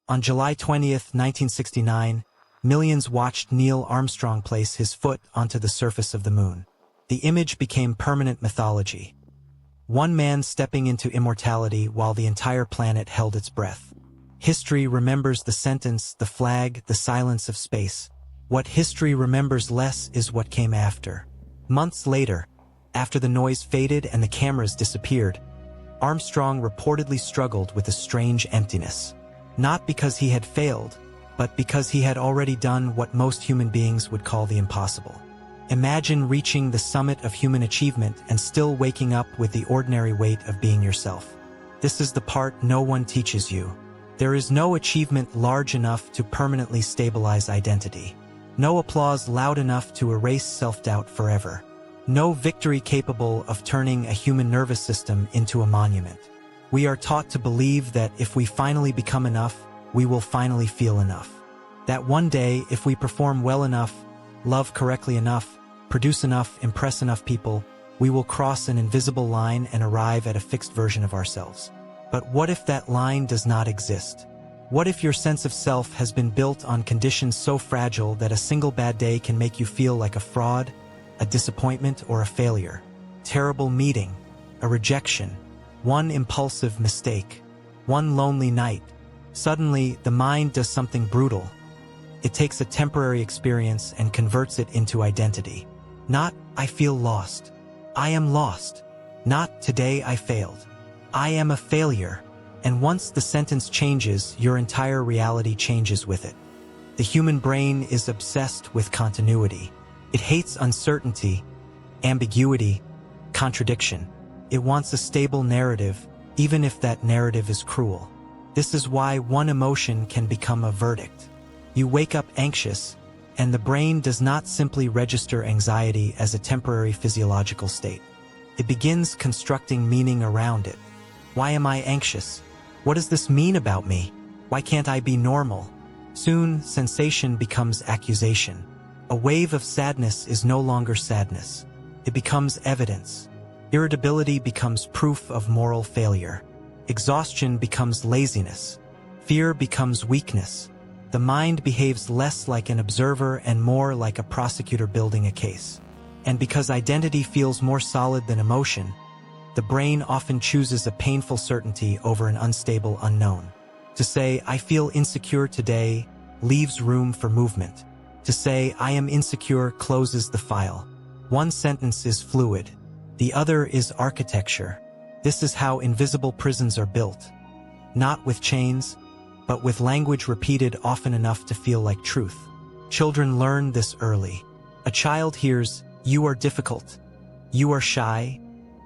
On July 20th, 1969, millions watched Neil Armstrong place his foot onto the surface of the moon. The image became permanent mythology. One man stepping into immortality while the entire planet held its breath. History remembers the sentence, the flag, the silence of space. What history remembers less is what came after. Months later, after the noise faded and the cameras disappeared, Armstrong reportedly struggled with a strange emptiness. Not because he had failed, but because he had already done what most human beings would call the impossible. Imagine reaching the summit of human achievement and still waking up with the ordinary weight of being yourself. This is the part no one teaches you. There is no achievement large enough to permanently stabilize identity. No applause loud enough to erase self-doubt forever. No victory capable of turning a human nervous system into a monument. We are taught to believe that if we finally become enough, we will finally feel enough. That one day, if we perform well enough, love correctly enough, produce enough, impress enough people, we will cross an invisible line and arrive at a fixed version of ourselves. But what if that line does not exist? What if your sense of self has been built on conditions so fragile that a single bad day can make you feel like a fraud, a disappointment, or a failure? Terrible meeting, a rejection, one impulsive mistake, one lonely night. Suddenly, the mind does something brutal. It takes a temporary experience and converts it into identity. Not, I feel lost. I am lost. Not, today I failed. I am a failure. And once the sentence changes, your entire reality changes with it. The human brain is obsessed with continuity. It hates uncertainty, ambiguity, contradiction. It wants a stable narrative, even if that narrative is cruel. This is why one emotion can become a verdict. You wake up anxious, and the brain does not simply register anxiety as a temporary physiological state. It begins constructing meaning around it. Why am I anxious? What does this mean about me? Why can't I be normal? Soon, sensation becomes accusation. A wave of sadness is no longer sadness. It becomes evidence. Irritability becomes proof of moral failure. Exhaustion becomes laziness. Fear becomes weakness. The mind behaves less like an observer and more like a prosecutor building a case. And because identity feels more solid than emotion, the brain often chooses a painful certainty over an unstable unknown. To say, I feel insecure today, leaves room for movement. To say, I am insecure, closes the file. One sentence is fluid. The other is architecture. This is how invisible prisons are built. Not with chains, but with language repeated often enough to feel like truth. Children learn this early. A child hears, you are difficult, you are shy,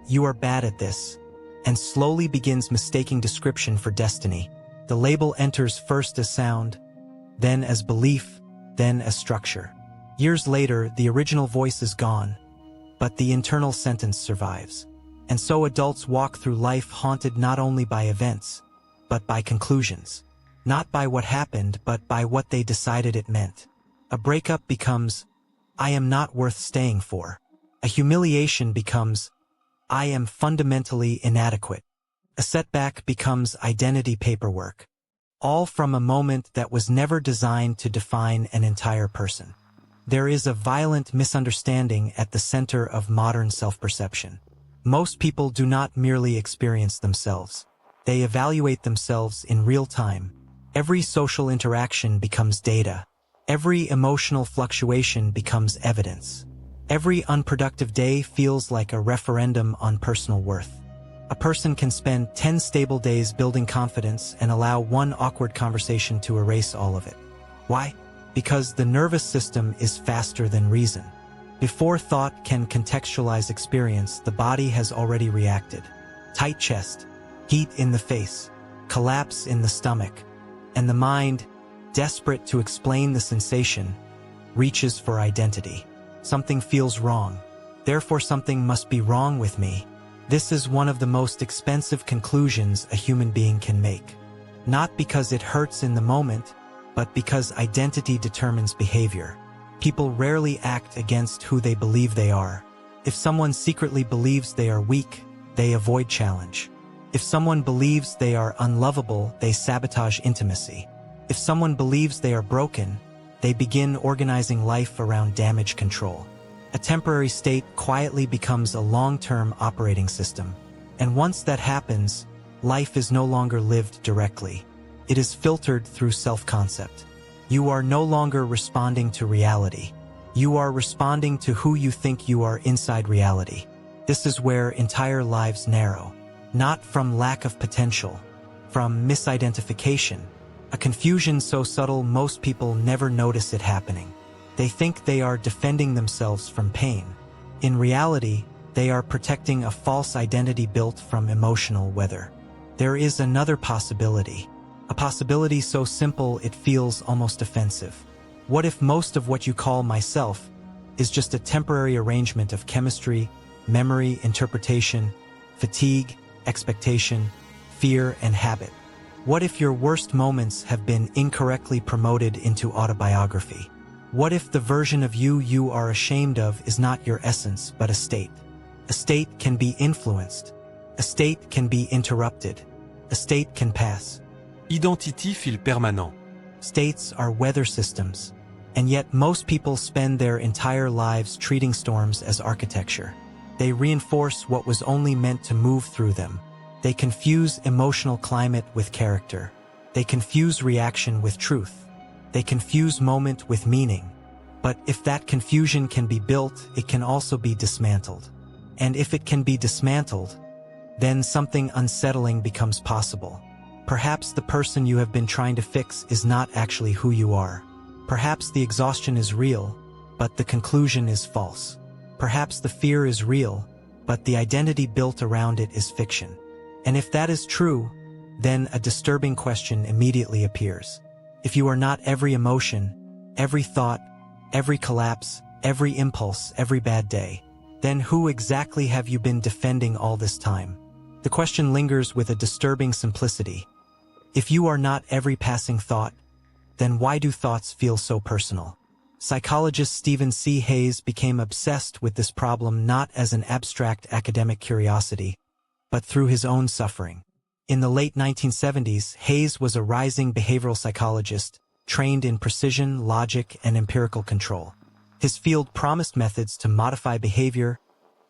you are bad at this, and slowly begins mistaking description for destiny. The label enters first as sound, then as belief, then as structure. Years later, the original voice is gone, but the internal sentence survives. And so adults walk through life haunted not only by events, but by conclusions. Not by what happened, but by what they decided it meant. A breakup becomes, I am not worth staying for. A humiliation becomes, I am fundamentally inadequate. A setback becomes identity paperwork. All from a moment that was never designed to define an entire person. There is a violent misunderstanding at the center of modern self-perception. Most people do not merely experience themselves. They evaluate themselves in real time. Every social interaction becomes data. Every emotional fluctuation becomes evidence. Every unproductive day feels like a referendum on personal worth. A person can spend 10 stable days building confidence and allow one awkward conversation to erase all of it. Why? Because the nervous system is faster than reason. Before thought can contextualize experience, the body has already reacted. Tight chest, heat in the face, collapse in the stomach, and the mind, desperate to explain the sensation, reaches for identity. Something feels wrong. Therefore, something must be wrong with me. This is one of the most expensive conclusions a human being can make. Not because it hurts in the moment, but because identity determines behavior. People rarely act against who they believe they are. If someone secretly believes they are weak, they avoid challenge. If someone believes they are unlovable, they sabotage intimacy. If someone believes they are broken, they begin organizing life around damage control. A temporary state quietly becomes a long-term operating system. And once that happens, life is no longer lived directly. It is filtered through self-concept. You are no longer responding to reality. You are responding to who you think you are inside reality. This is where entire lives narrow. Not from lack of potential, from misidentification. A confusion so subtle most people never notice it happening. They think they are defending themselves from pain. In reality, they are protecting a false identity built from emotional weather. There is another possibility. A possibility so simple it feels almost offensive. What if most of what you call myself is just a temporary arrangement of chemistry, memory, interpretation, fatigue, expectation, fear, and habit? What if your worst moments have been incorrectly promoted into autobiography? What if the version of you you are ashamed of is not your essence but a state? A state can be influenced. A state can be interrupted. A state can pass. Identity fil permanent. States are weather systems, and yet most people spend their entire lives treating storms as architecture. They reinforce what was only meant to move through them. They confuse emotional climate with character. They confuse reaction with truth. They confuse moment with meaning. But if that confusion can be built, it can also be dismantled. And if it can be dismantled, then something unsettling becomes possible. Perhaps the person you have been trying to fix is not actually who you are. Perhaps the exhaustion is real, but the conclusion is false. Perhaps the fear is real, but the identity built around it is fiction. And if that is true, then a disturbing question immediately appears. If you are not every emotion, every thought, every collapse, every impulse, every bad day, then who exactly have you been defending all this time? The question lingers with a disturbing simplicity. If you are not every passing thought, then why do thoughts feel so personal? Psychologist Stephen C. Hayes became obsessed with this problem not as an abstract academic curiosity, but through his own suffering. In the late 1970s, Hayes was a rising behavioral psychologist, trained in precision, logic, and empirical control. His field promised methods to modify behavior,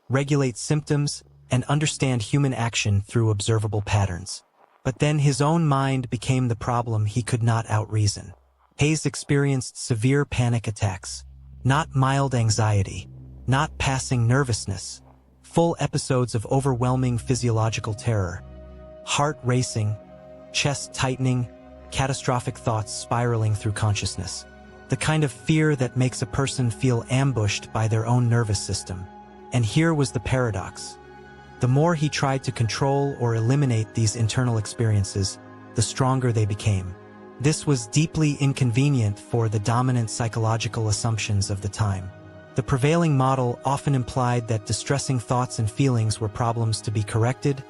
regulate symptoms, and understand human action through observable patterns. But then his own mind became the problem he could not outreason. Hayes experienced severe panic attacks, not mild anxiety, not passing nervousness, full episodes of overwhelming physiological terror, heart racing, chest tightening, catastrophic thoughts spiraling through consciousness. The kind of fear that makes a person feel ambushed by their own nervous system. And here was the paradox. The more he tried to control or eliminate these internal experiences, the stronger they became. This was deeply inconvenient for the dominant psychological assumptions of the time. The prevailing model often implied that distressing thoughts and feelings were problems to be corrected,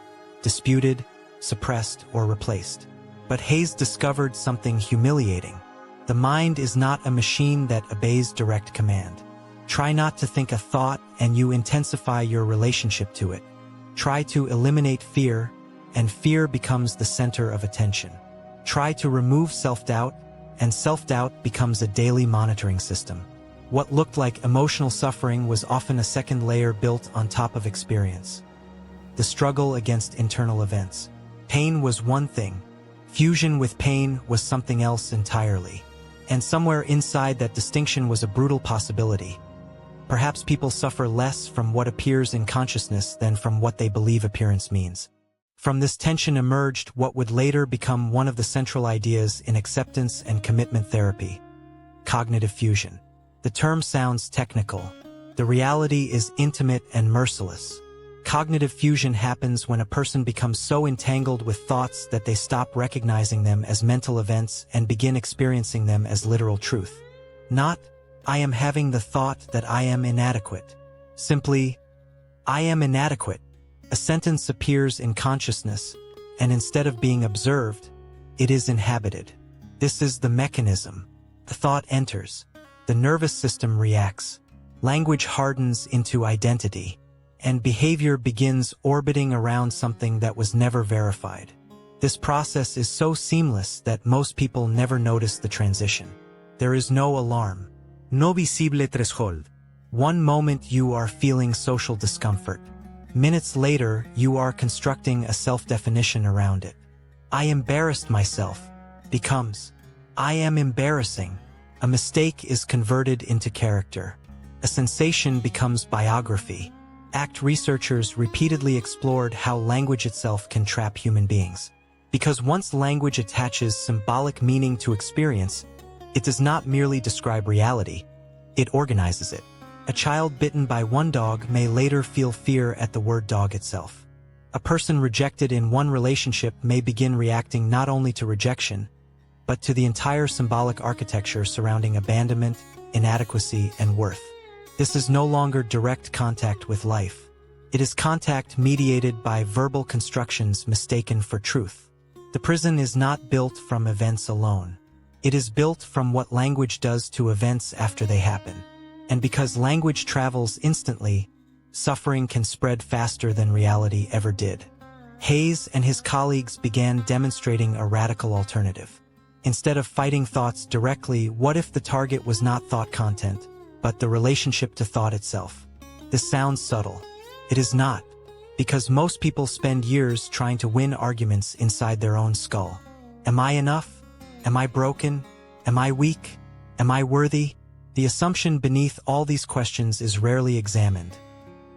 disputed, suppressed, or replaced. But Hayes discovered something humiliating. The mind is not a machine that obeys direct command. Try not to think a thought and you intensify your relationship to it. Try to eliminate fear, and fear becomes the center of attention. Try to remove self-doubt, and self-doubt becomes a daily monitoring system. What looked like emotional suffering was often a second layer built on top of experience. The struggle against internal events. Pain was one thing. Fusion with pain was something else entirely. And somewhere inside that distinction was a brutal possibility. Perhaps people suffer less from what appears in consciousness than from what they believe appearance means. From this tension emerged what would later become one of the central ideas in acceptance and commitment therapy: cognitive fusion. The term sounds technical. The reality is intimate and merciless. Cognitive fusion happens when a person becomes so entangled with thoughts that they stop recognizing them as mental events and begin experiencing them as literal truth. Not, I am having the thought that I am inadequate. Simply, I am inadequate. A sentence appears in consciousness, and instead of being observed, it is inhabited. This is the mechanism. The thought enters. The nervous system reacts. Language hardens into identity, and behavior begins orbiting around something that was never verified. This process is so seamless that most people never notice the transition. There is no alarm. No visible threshold. One moment you are feeling social discomfort. Minutes later, you are constructing a self-definition around it. I embarrassed myself becomes I am embarrassing. A mistake is converted into character. A sensation becomes biography. ACT researchers repeatedly explored how language itself can trap human beings. Because once language attaches symbolic meaning to experience, it does not merely describe reality, it organizes it. A child bitten by one dog may later feel fear at the word dog itself. A person rejected in one relationship may begin reacting not only to rejection, but to the entire symbolic architecture surrounding abandonment, inadequacy, and worth. This is no longer direct contact with life. It is contact mediated by verbal constructions mistaken for truth. The prison is not built from events alone. It is built from what language does to events after they happen. And because language travels instantly, suffering can spread faster than reality ever did. Hayes and his colleagues began demonstrating a radical alternative. Instead of fighting thoughts directly, what if the target was not thought content, but the relationship to thought itself? This sounds subtle. It is not, because most people spend years trying to win arguments inside their own skull. Am I enough? Am I broken? Am I weak? Am I worthy? The assumption beneath all these questions is rarely examined,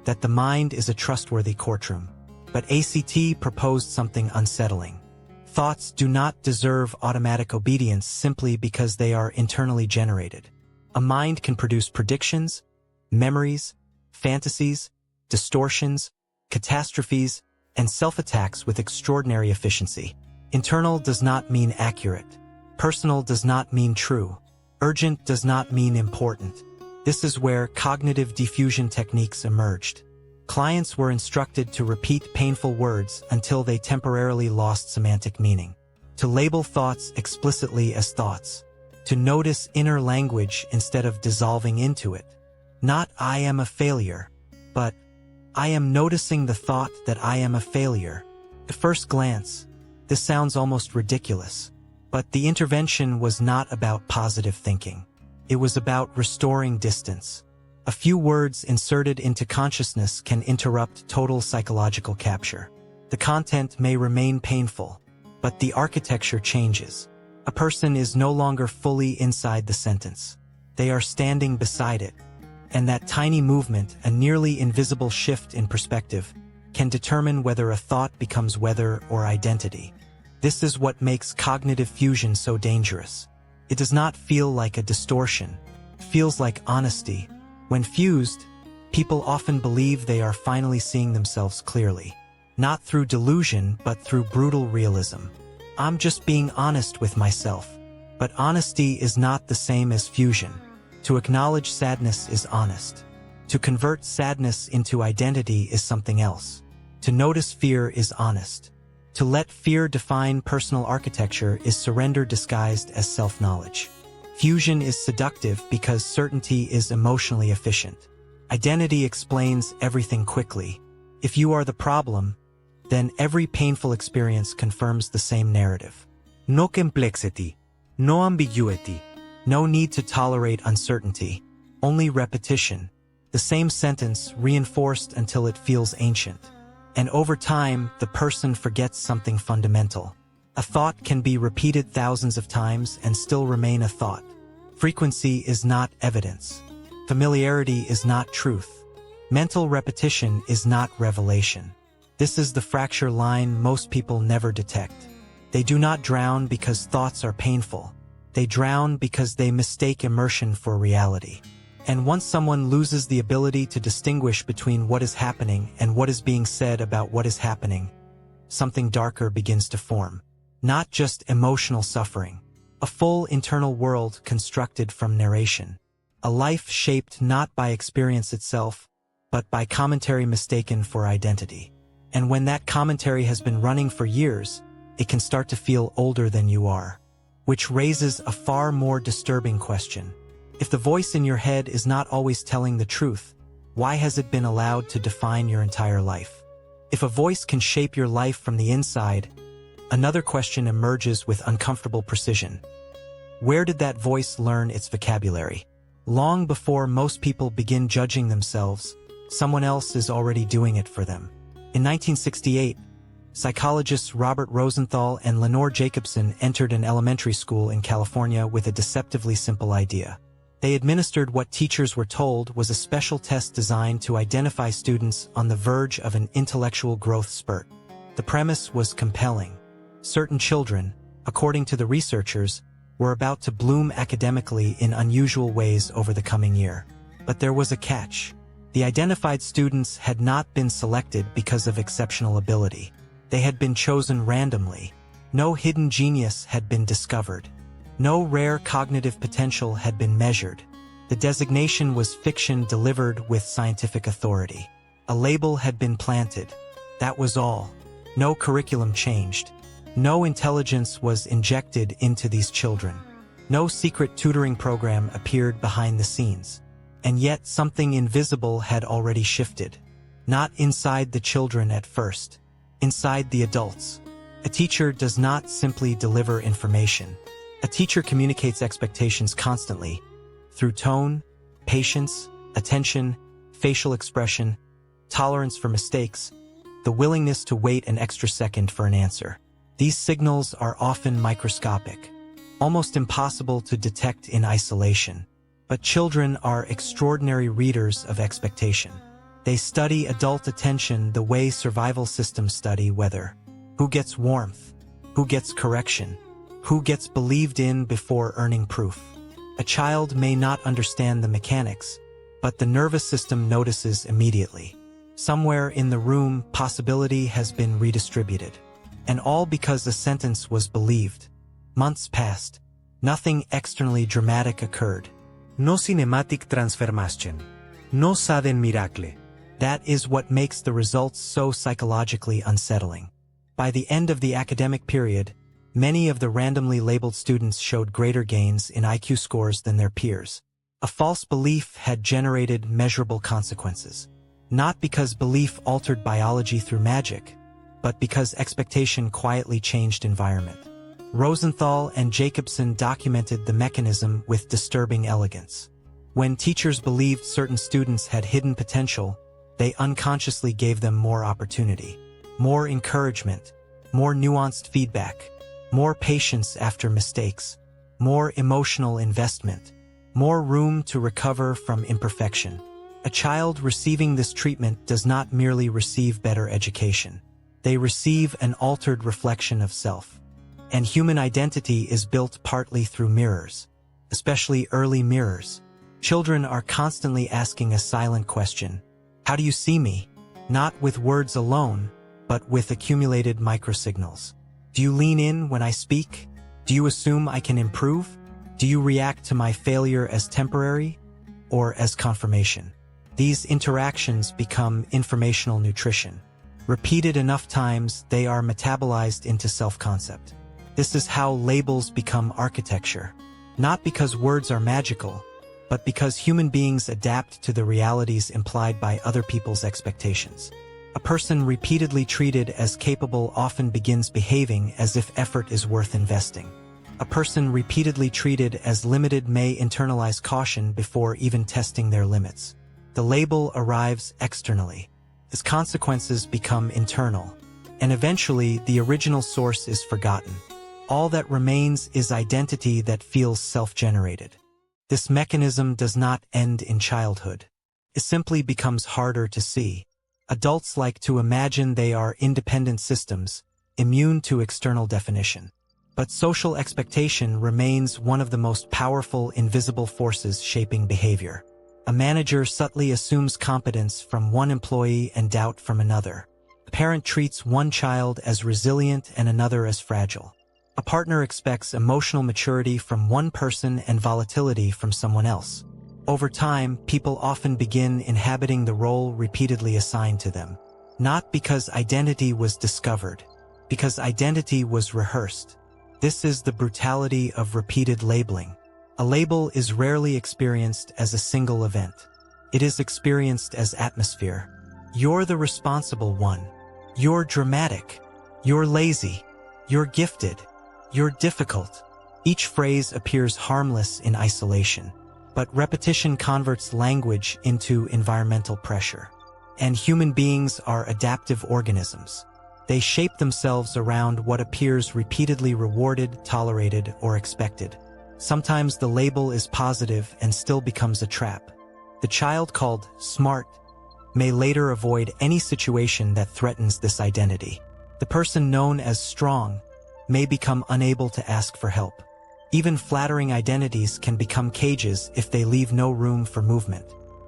that the mind is a trustworthy courtroom. But ACT proposed something unsettling. Thoughts do not deserve automatic obedience simply because they are internally generated. A mind can produce predictions, memories, fantasies, distortions, catastrophes, and self-attacks with extraordinary efficiency. Internal does not mean accurate. Personal does not mean true. Urgent does not mean important. This is where cognitive diffusion techniques emerged. Clients were instructed to repeat painful words until they temporarily lost semantic meaning, to label thoughts explicitly as thoughts, to notice inner language instead of dissolving into it. Not I am a failure, but I am noticing the thought that I am a failure. At first glance, this sounds almost ridiculous, but the intervention was not about positive thinking. It was about restoring distance. A few words inserted into consciousness can interrupt total psychological capture. The content may remain painful, but the architecture changes. A person is no longer fully inside the sentence. They are standing beside it. And that tiny movement, a nearly invisible shift in perspective, can determine whether a thought becomes weather or identity. This is what makes cognitive fusion so dangerous. It does not feel like a distortion. It feels like honesty. When fused, people often believe they are finally seeing themselves clearly. Not through delusion, but through brutal realism. I'm just being honest with myself. But honesty is not the same as fusion. To acknowledge sadness is honest. To convert sadness into identity is something else. To notice fear is honest. To let fear define personal architecture is surrender disguised as self-knowledge. Fusion is seductive because certainty is emotionally efficient. Identity explains everything quickly. If you are the problem, then every painful experience confirms the same narrative. No complexity, no ambiguity, no need to tolerate uncertainty, only repetition. The same sentence reinforced until it feels ancient. And over time, the person forgets something fundamental. A thought can be repeated thousands of times and still remain a thought. Frequency is not evidence. Familiarity is not truth. Mental repetition is not revelation. This is the fracture line most people never detect. They do not drown because thoughts are painful. They drown because they mistake immersion for reality. And once someone loses the ability to distinguish between what is happening and what is being said about what is happening, something darker begins to form. Not just emotional suffering. A full internal world constructed from narration. A life shaped not by experience itself, but by commentary mistaken for identity. And when that commentary has been running for years, it can start to feel older than you are. Which raises a far more disturbing question. If the voice in your head is not always telling the truth, why has it been allowed to define your entire life? If a voice can shape your life from the inside, Another question emerges with uncomfortable precision. Where did that voice learn its vocabulary? Long before most people begin judging themselves, someone else is already doing it for them. In 1968, psychologists Robert Rosenthal and Lenore Jacobson entered an elementary school in California with a deceptively simple idea. They administered what teachers were told was a special test designed to identify students on the verge of an intellectual growth spurt. The premise was compelling. Certain children, according to the researchers, were about to bloom academically in unusual ways over the coming year. But there was a catch. The identified students had not been selected because of exceptional ability. They had been chosen randomly. No hidden genius had been discovered. No rare cognitive potential had been measured. The designation was fiction delivered with scientific authority. A label had been planted. That was all. No curriculum changed. No intelligence was injected into these children. No secret tutoring program appeared behind the scenes. And yet something invisible had already shifted. Not inside the children at first. Inside the adults. A teacher does not simply deliver information. A teacher communicates expectations constantly. Through tone, patience, attention, facial expression, tolerance for mistakes, the willingness to wait an extra second for an answer. These signals are often microscopic, almost impossible to detect in isolation. But children are extraordinary readers of expectation. They study adult attention the way survival systems study weather. Who gets warmth? Who gets correction? Who gets believed in before earning proof? A child may not understand the mechanics, but the nervous system notices immediately. Somewhere in the room, possibility has been redistributed. And all because a sentence was believed. Months passed. Nothing externally dramatic occurred. No cinematic transformation. No sudden miracle. That is what makes the results so psychologically unsettling. By the end of the academic period, many of the randomly labeled students showed greater gains in IQ scores than their peers. A false belief had generated measurable consequences. Not because belief altered biology through magic, but because expectation quietly changed environment. Rosenthal and Jacobson documented the mechanism with disturbing elegance. When teachers believed certain students had hidden potential, they unconsciously gave them more opportunity, more encouragement, more nuanced feedback, more patience after mistakes, more emotional investment, more room to recover from imperfection. A child receiving this treatment does not merely receive better education. They receive an altered reflection of self. And human identity is built partly through mirrors, especially early mirrors. Children are constantly asking a silent question. How do you see me? Not with words alone, but with accumulated microsignals. Do you lean in when I speak? Do you assume I can improve? Do you react to my failure as temporary or as confirmation? These interactions become informational nutrition. Repeated enough times, they are metabolized into self-concept. This is how labels become architecture. Not because words are magical, but because human beings adapt to the realities implied by other people's expectations. A person repeatedly treated as capable often begins behaving as if effort is worth investing. A person repeatedly treated as limited may internalize caution before even testing their limits. The label arrives externally. Its consequences become internal, and eventually the original source is forgotten. All that remains is identity that feels self-generated. This mechanism does not end in childhood. It simply becomes harder to see. Adults like to imagine they are independent systems, immune to external definition. But social expectation remains one of the most powerful invisible forces shaping behavior. A manager subtly assumes competence from one employee and doubt from another. A parent treats one child as resilient and another as fragile. A partner expects emotional maturity from one person and volatility from someone else. Over time, people often begin inhabiting the role repeatedly assigned to them. Not because identity was discovered, because identity was rehearsed. This is the brutality of repeated labeling. A label is rarely experienced as a single event. It is experienced as atmosphere. You're the responsible one. You're dramatic. You're lazy. You're gifted. You're difficult. Each phrase appears harmless in isolation, but repetition converts language into environmental pressure. And human beings are adaptive organisms. They shape themselves around what appears repeatedly rewarded, tolerated, or expected. Sometimes the label is positive and still becomes a trap. The child called smart may later avoid any situation that threatens this identity. The person known as strong may become unable to ask for help. Even flattering identities can become cages if they leave no room for movement.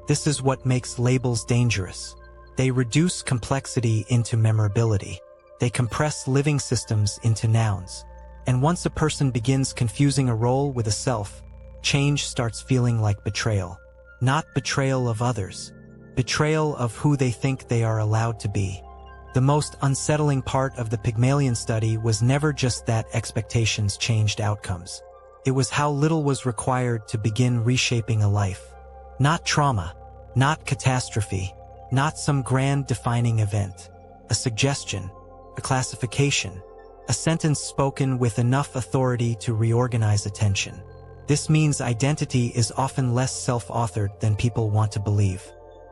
This is what makes labels dangerous. They reduce complexity into memorability. They compress living systems into nouns. And once a person begins confusing a role with a self, change starts feeling like betrayal. Not betrayal of others, betrayal of who they think they are allowed to be. The most unsettling part of the Pygmalion study was never just that expectations changed outcomes. It was how little was required to begin reshaping a life. Not trauma, not catastrophe, not some grand defining event. A suggestion, a classification, a sentence spoken with enough authority to reorganize attention. This means identity is often less self-authored than people want to believe.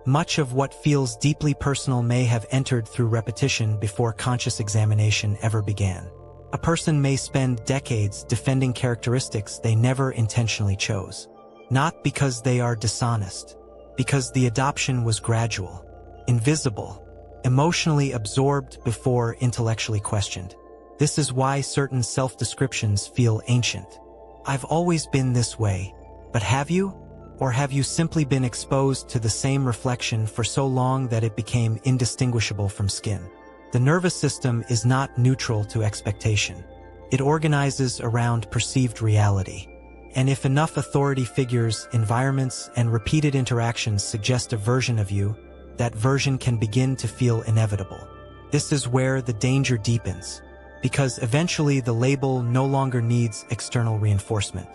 Much of what feels deeply personal may have entered through repetition before conscious examination ever began. A person may spend decades defending characteristics they never intentionally chose. Not because they are dishonest, because the adoption was gradual, invisible, emotionally absorbed before intellectually questioned. This is why certain self-descriptions feel ancient. I've always been this way, but have you? Or have you simply been exposed to the same reflection for so long that it became indistinguishable from skin? The nervous system is not neutral to expectation. It organizes around perceived reality. And if enough authority figures, environments, and repeated interactions suggest a version of you, that version can begin to feel inevitable. This is where the danger deepens, because eventually the label no longer needs external reinforcement.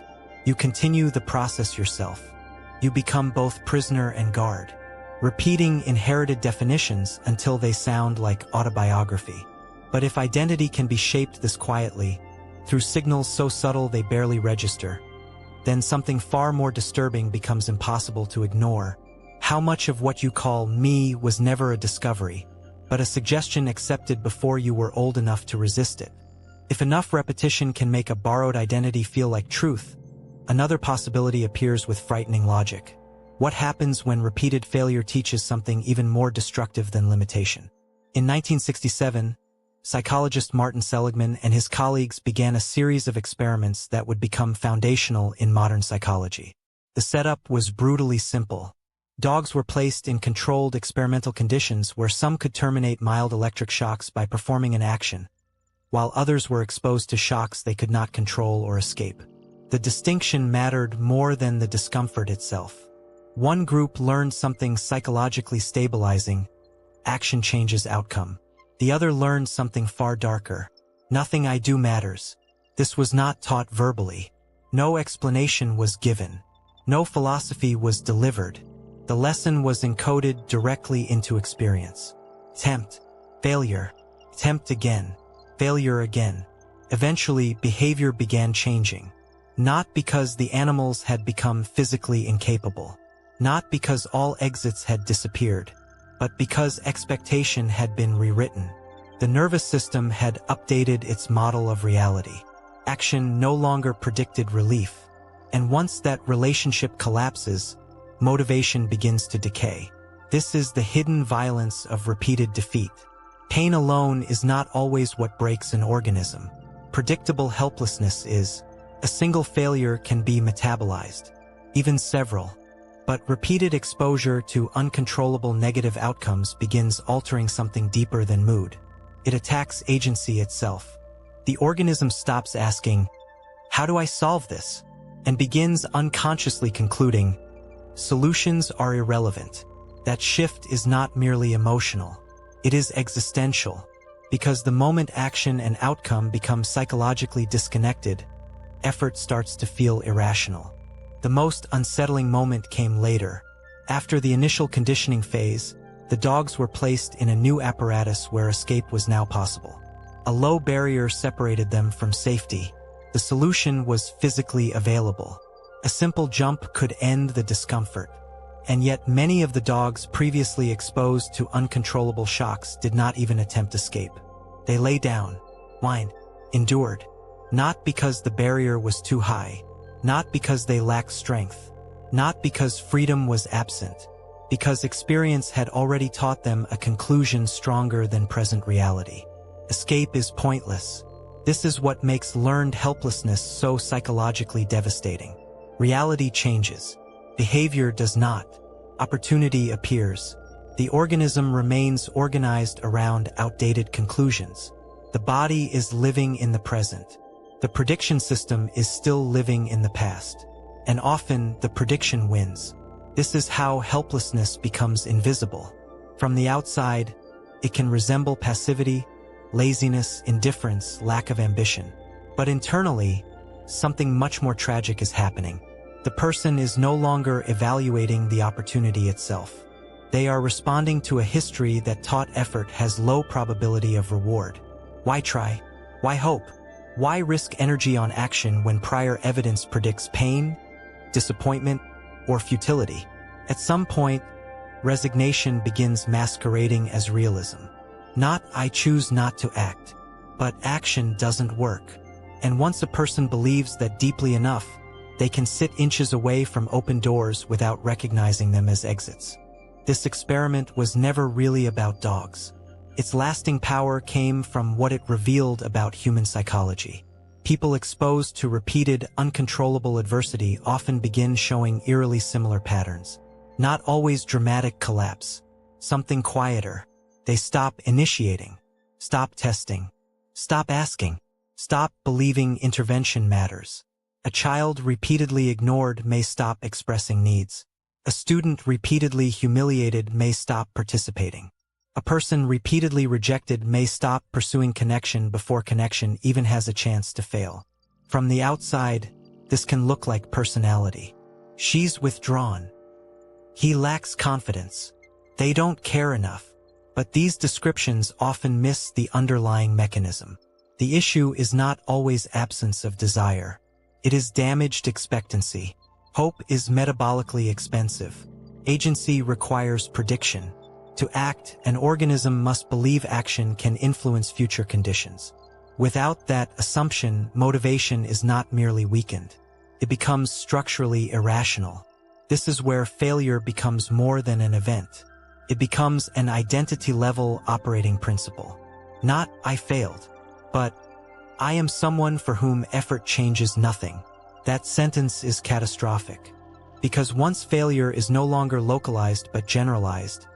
You continue the process yourself. You become both prisoner and guard, repeating inherited definitions until they sound like autobiography. But if identity can be shaped this quietly, through signals so subtle they barely register, then something far more disturbing becomes impossible to ignore. How much of what you call me was never a discovery, but a suggestion accepted before you were old enough to resist it? If enough repetition can make a borrowed identity feel like truth, another possibility appears with frightening logic. What happens when repeated failure teaches something even more destructive than limitation? In 1967, psychologist Martin Seligman and his colleagues began a series of experiments that would become foundational in modern psychology. The setup was brutally simple. Dogs were placed in controlled experimental conditions where some could terminate mild electric shocks by performing an action, while others were exposed to shocks they could not control or escape. The distinction mattered more than the discomfort itself. One group learned something psychologically stabilizing: action changes outcome. The other learned something far darker: nothing I do matters. This was not taught verbally. No explanation was given. No philosophy was delivered. The lesson was encoded directly into experience. Tempt, failure, tempt again, failure again. Eventually, behavior began changing. Not because the animals had become physically incapable, not because all exits had disappeared, but because expectation had been rewritten. The nervous system had updated its model of reality. Action no longer predicted relief, and once that relationship collapses, motivation begins to decay. This is the hidden violence of repeated defeat. Pain alone is not always what breaks an organism. Predictable helplessness is. A single failure can be metabolized, even several, but repeated exposure to uncontrollable negative outcomes begins altering something deeper than mood. It attacks agency itself. The organism stops asking, "How do I solve this?" and begins unconsciously concluding, "Solutions are irrelevant." That shift is not merely emotional. It is existential, because the moment action and outcome become psychologically disconnected, effort starts to feel irrational. The most unsettling moment came later. After the initial conditioning phase, the dogs were placed in a new apparatus where escape was now possible. A low barrier separated them from safety. The solution was physically available. A simple jump could end the discomfort. And yet many of the dogs previously exposed to uncontrollable shocks did not even attempt escape. They lay down, whined, endured, not because the barrier was too high, not because they lacked strength, not because freedom was absent, because experience had already taught them a conclusion stronger than present reality. Escape is pointless. This is what makes learned helplessness so psychologically devastating. Reality changes. Behavior does not. Opportunity appears. The organism remains organized around outdated conclusions. The body is living in the present. The prediction system is still living in the past. And often, the prediction wins. This is how helplessness becomes invisible. From the outside, it can resemble passivity, laziness, indifference, lack of ambition. But internally, something much more tragic is happening. The person is no longer evaluating the opportunity itself. They are responding to a history that taught effort has low probability of reward. Why try? Why hope? Why risk energy on action when prior evidence predicts pain, disappointment, or futility? At some point, resignation begins masquerading as realism. Not "I choose not to act," but action doesn't work. And once a person believes that deeply enough, they can sit inches away from open doors without recognizing them as exits. This experiment was never really about dogs. Its lasting power came from what it revealed about human psychology. People exposed to repeated, uncontrollable adversity often begin showing eerily similar patterns. Not always dramatic collapse. Something quieter. They stop initiating, stop testing, stop asking, stop believing intervention matters. A child repeatedly ignored may stop expressing needs. A student repeatedly humiliated may stop participating. A person repeatedly rejected may stop pursuing connection before connection even has a chance to fail. From the outside, this can look like personality. She's withdrawn. He lacks confidence. They don't care enough. But these descriptions often miss the underlying mechanism. The issue is not always absence of desire. It is damaged expectancy. Hope is metabolically expensive. Agency requires prediction. To act, an organism must believe action can influence future conditions. Without that assumption, motivation is not merely weakened. It becomes structurally irrational. This is where failure becomes more than an event. It becomes an identity-level operating principle. Not "I failed," but "I am someone for whom effort changes nothing." That sentence is catastrophic. Because once failure is no longer localized but generalized,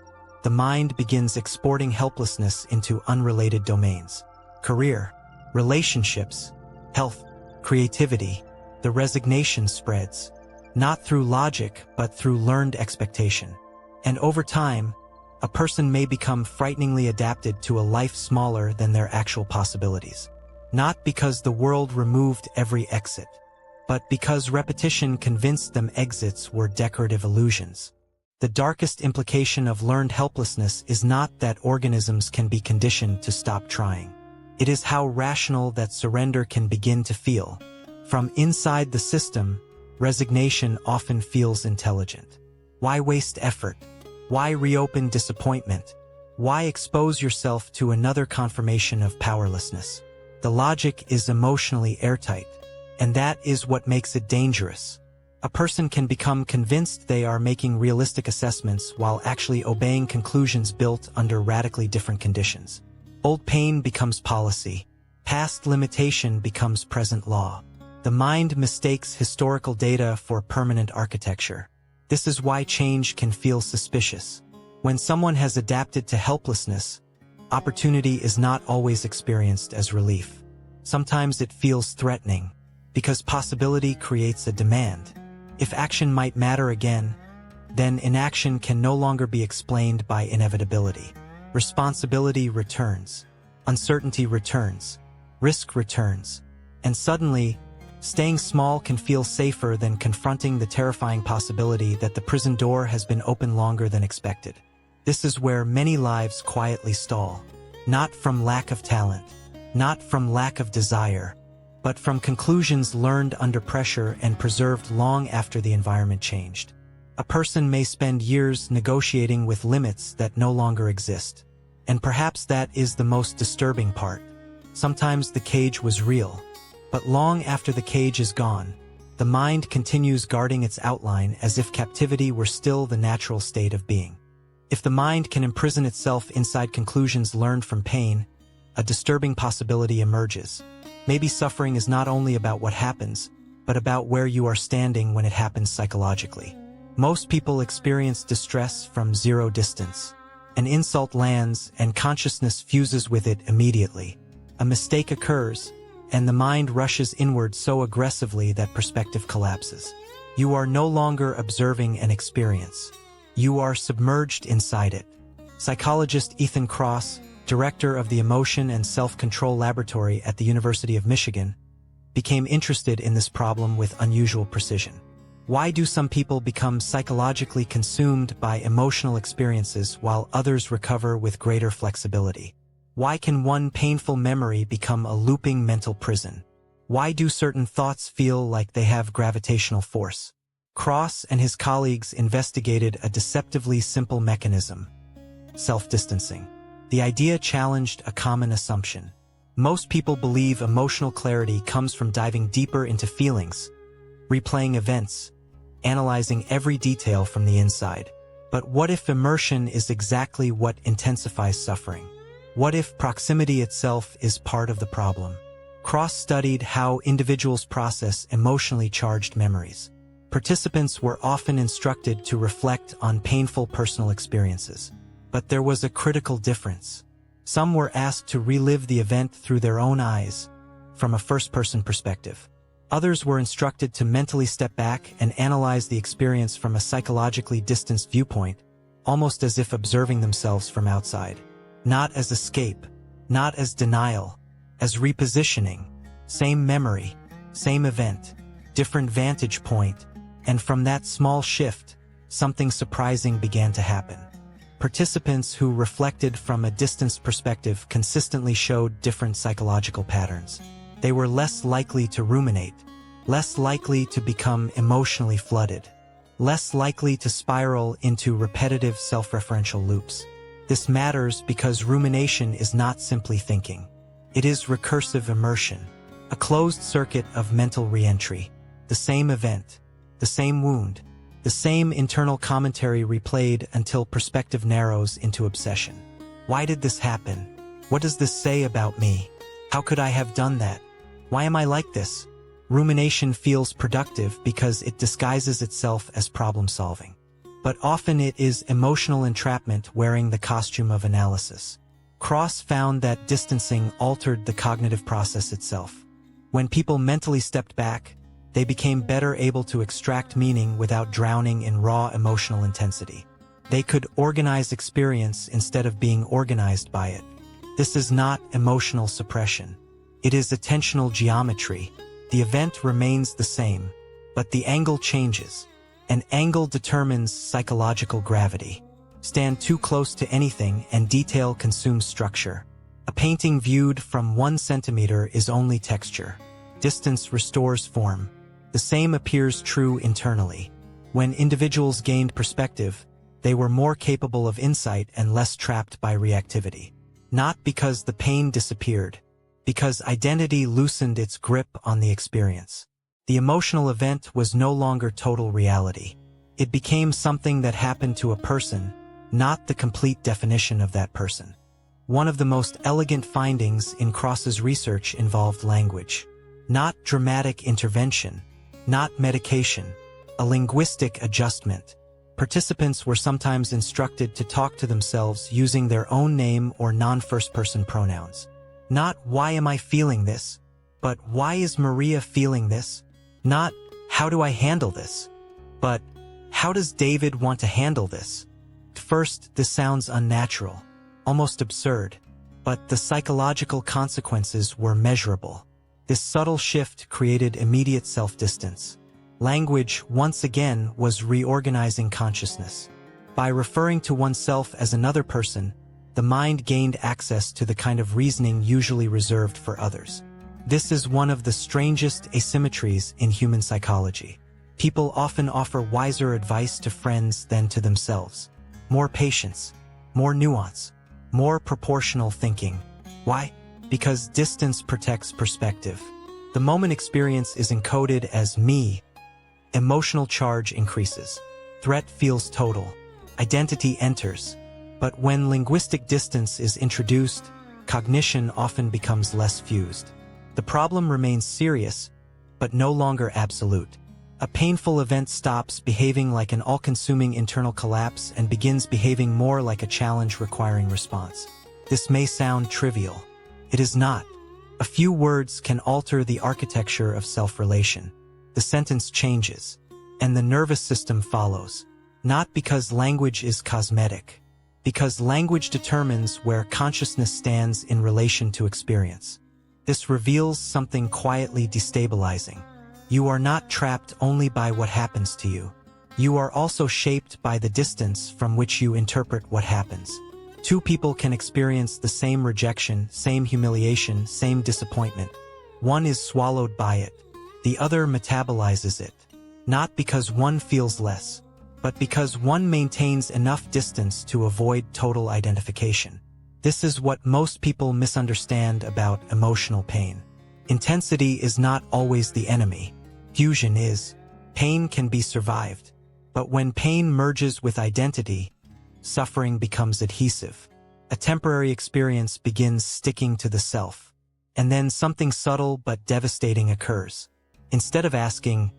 the mind begins exporting helplessness into unrelated domains. Career, relationships, health, creativity. The resignation spreads, not through logic but through learned expectation. And over time, a person may become frighteningly adapted to a life smaller than their actual possibilities. Not because the world removed every exit, but because repetition convinced them exits were decorative illusions. The darkest implication of learned helplessness is not that organisms can be conditioned to stop trying. It is how rational that surrender can begin to feel. From inside the system, resignation often feels intelligent. Why waste effort? Why reopen disappointment? Why expose yourself to another confirmation of powerlessness? The logic is emotionally airtight, and that is what makes it dangerous. A person can become convinced they are making realistic assessments while actually obeying conclusions built under radically different conditions. Old pain becomes policy. Past limitation becomes present law. The mind mistakes historical data for permanent architecture. This is why change can feel suspicious. When someone has adapted to helplessness, opportunity is not always experienced as relief. Sometimes it feels threatening, because possibility creates a demand. If action might matter again, then inaction can no longer be explained by inevitability. Responsibility returns. Uncertainty returns. Risk returns. And suddenly, staying small can feel safer than confronting the terrifying possibility that the prison door has been open longer than expected. This is where many lives quietly stall. Not from lack of talent, not from lack of desire, but from conclusions learned under pressure and preserved long after the environment changed. A person may spend years negotiating with limits that no longer exist. And perhaps that is the most disturbing part. Sometimes the cage was real, but long after the cage is gone, the mind continues guarding its outline as if captivity were still the natural state of being. If the mind can imprison itself inside conclusions learned from pain, a disturbing possibility emerges. Maybe suffering is not only about what happens, but about where you are standing when it happens psychologically. Most people experience distress from zero distance. An insult lands and consciousness fuses with it immediately. A mistake occurs, and the mind rushes inward so aggressively that perspective collapses. You are no longer observing an experience. You are submerged inside it. Psychologist Ethan Kross, director of the Emotion and Self-Control Laboratory at the University of Michigan, became interested in this problem with unusual precision. Why do some people become psychologically consumed by emotional experiences while others recover with greater flexibility? Why can one painful memory become a looping mental prison? Why do certain thoughts feel like they have gravitational force? Kross and his colleagues investigated a deceptively simple mechanism: self-distancing. The idea challenged a common assumption. Most people believe emotional clarity comes from diving deeper into feelings, replaying events, analyzing every detail from the inside. But what if immersion is exactly what intensifies suffering? What if proximity itself is part of the problem? Kross studied how individuals process emotionally charged memories. Participants were often instructed to reflect on painful personal experiences. But there was a critical difference. Some were asked to relive the event through their own eyes, from a first-person perspective. Others were instructed to mentally step back and analyze the experience from a psychologically distanced viewpoint, almost as if observing themselves from outside. Not as escape, not as denial, as repositioning. Same memory, same event, different vantage point, and from that small shift, something surprising began to happen. Participants who reflected from a distanced perspective consistently showed different psychological patterns. They were less likely to ruminate, less likely to become emotionally flooded, less likely to spiral into repetitive self-referential loops. This matters because rumination is not simply thinking. It is recursive immersion, a closed circuit of mental re-entry. The same event, the same wound, the same internal commentary replayed until perspective narrows into obsession. Why did this happen? What does this say about me? How could I have done that? Why am I like this? Rumination feels productive because it disguises itself as problem-solving. But often it is emotional entrapment wearing the costume of analysis. Kross found that distancing altered the cognitive process itself. When people mentally stepped back, they became better able to extract meaning without drowning in raw emotional intensity. They could organize experience instead of being organized by it. This is not emotional suppression. It is attentional geometry. The event remains the same, but the angle changes. An angle determines psychological gravity. Stand too close to anything and detail consumes structure. A painting viewed from 1 centimeter is only texture. Distance restores form. The same appears true internally. When individuals gained perspective, they were more capable of insight and less trapped by reactivity. Not because the pain disappeared, because identity loosened its grip on the experience. The emotional event was no longer total reality. It became something that happened to a person, not the complete definition of that person. One of the most elegant findings in Kross's research involved language. Not dramatic intervention, not medication, a linguistic adjustment. Participants were sometimes instructed to talk to themselves using their own name or non-first-person pronouns. Not "why am I feeling this?" but "why is Maria feeling this?" Not "how do I handle this?" but "how does David want to handle this?" At first, this sounds unnatural, almost absurd, but the psychological consequences were measurable. This subtle shift created immediate self-distance. Language, once again, was reorganizing consciousness. By referring to oneself as another person, the mind gained access to the kind of reasoning usually reserved for others. This is one of the strangest asymmetries in human psychology. People often offer wiser advice to friends than to themselves. More patience, more nuance, more proportional thinking. Why? Because distance protects perspective. The moment experience is encoded as me, emotional charge increases. Threat feels total. Identity enters. But when linguistic distance is introduced, cognition often becomes less fused. The problem remains serious, but no longer absolute. A painful event stops behaving like an all-consuming internal collapse and begins behaving more like a challenge requiring response. This may sound trivial. It is not. A few words can alter the architecture of self-relation. The sentence changes, and the nervous system follows. Not because language is cosmetic, because language determines where consciousness stands in relation to experience. This reveals something quietly destabilizing. You are not trapped only by what happens to you. You are also shaped by the distance from which you interpret what happens. Two people can experience the same rejection, same humiliation, same disappointment. One is swallowed by it. The other metabolizes it. Not because one feels less, but because one maintains enough distance to avoid total identification. This is what most people misunderstand about emotional pain. Intensity is not always the enemy. Fusion is. Pain can be survived. But when pain merges with identity, suffering becomes adhesive. A temporary experience begins sticking to the self. And then something subtle but devastating occurs. Instead of asking,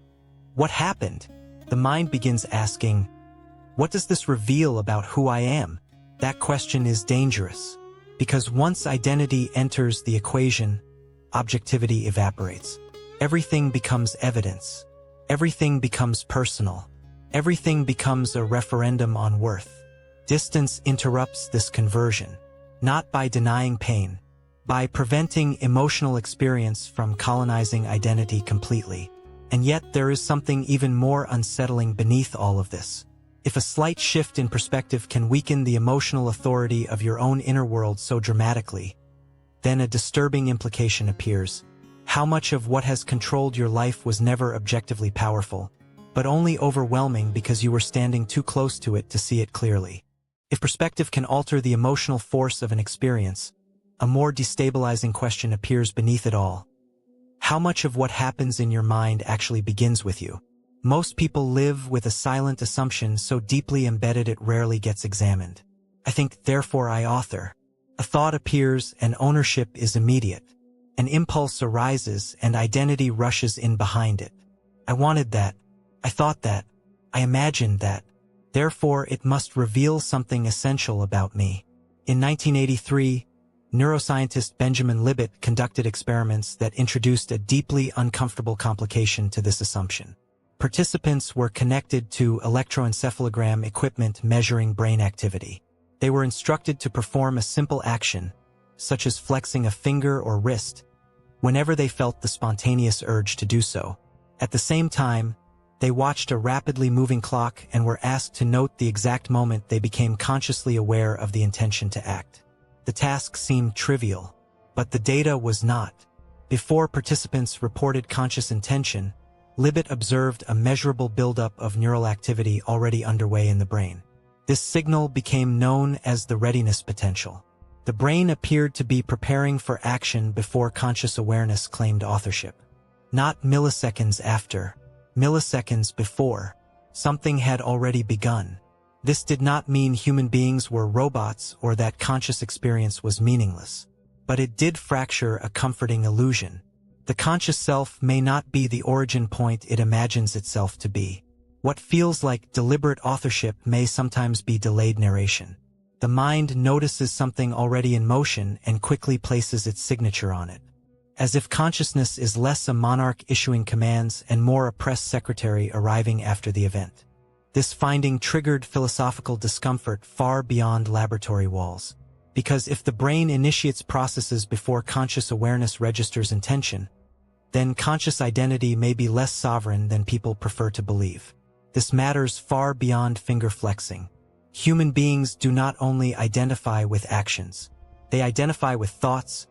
"What happened?" the mind begins asking, "What does this reveal about who I am?" That question is dangerous, because once identity enters the equation, objectivity evaporates. Everything becomes evidence. Everything becomes personal. Everything becomes a referendum on worth. Distance interrupts this conversion, not by denying pain, by preventing emotional experience from colonizing identity completely. And yet there is something even more unsettling beneath all of this. If a slight shift in perspective can weaken the emotional authority of your own inner world so dramatically, then a disturbing implication appears. How much of what has controlled your life was never objectively powerful, but only overwhelming because you were standing too close to it to see it clearly? If perspective can alter the emotional force of an experience, a more destabilizing question appears beneath it all. How much of what happens in your mind actually begins with you? Most people live with a silent assumption so deeply embedded it rarely gets examined. I think, therefore I author. A thought appears and ownership is immediate. An impulse arises and identity rushes in behind it. I wanted that. I thought that. I imagined that. Therefore it must reveal something essential about me. In 1983, neuroscientist Benjamin Libet conducted experiments that introduced a deeply uncomfortable complication to this assumption. Participants were connected to electroencephalogram equipment measuring brain activity. They were instructed to perform a simple action, such as flexing a finger or wrist, whenever they felt the spontaneous urge to do so. At the same time, they watched a rapidly moving clock and were asked to note the exact moment they became consciously aware of the intention to act. The task seemed trivial, but the data was not. Before participants reported conscious intention, Libet observed a measurable buildup of neural activity already underway in the brain. This signal became known as the readiness potential. The brain appeared to be preparing for action before conscious awareness claimed authorship. Not milliseconds after, milliseconds before, something had already begun. This did not mean human beings were robots or that conscious experience was meaningless. But it did fracture a comforting illusion. The conscious self may not be the origin point it imagines itself to be. What feels like deliberate authorship may sometimes be delayed narration. The mind notices something already in motion and quickly places its signature on it. As if consciousness is less a monarch issuing commands and more a press secretary arriving after the event. This finding triggered philosophical discomfort far beyond laboratory walls. Because if the brain initiates processes before conscious awareness registers intention, then conscious identity may be less sovereign than people prefer to believe. This matters far beyond finger flexing. Human beings do not only identify with actions, they identify with thoughts,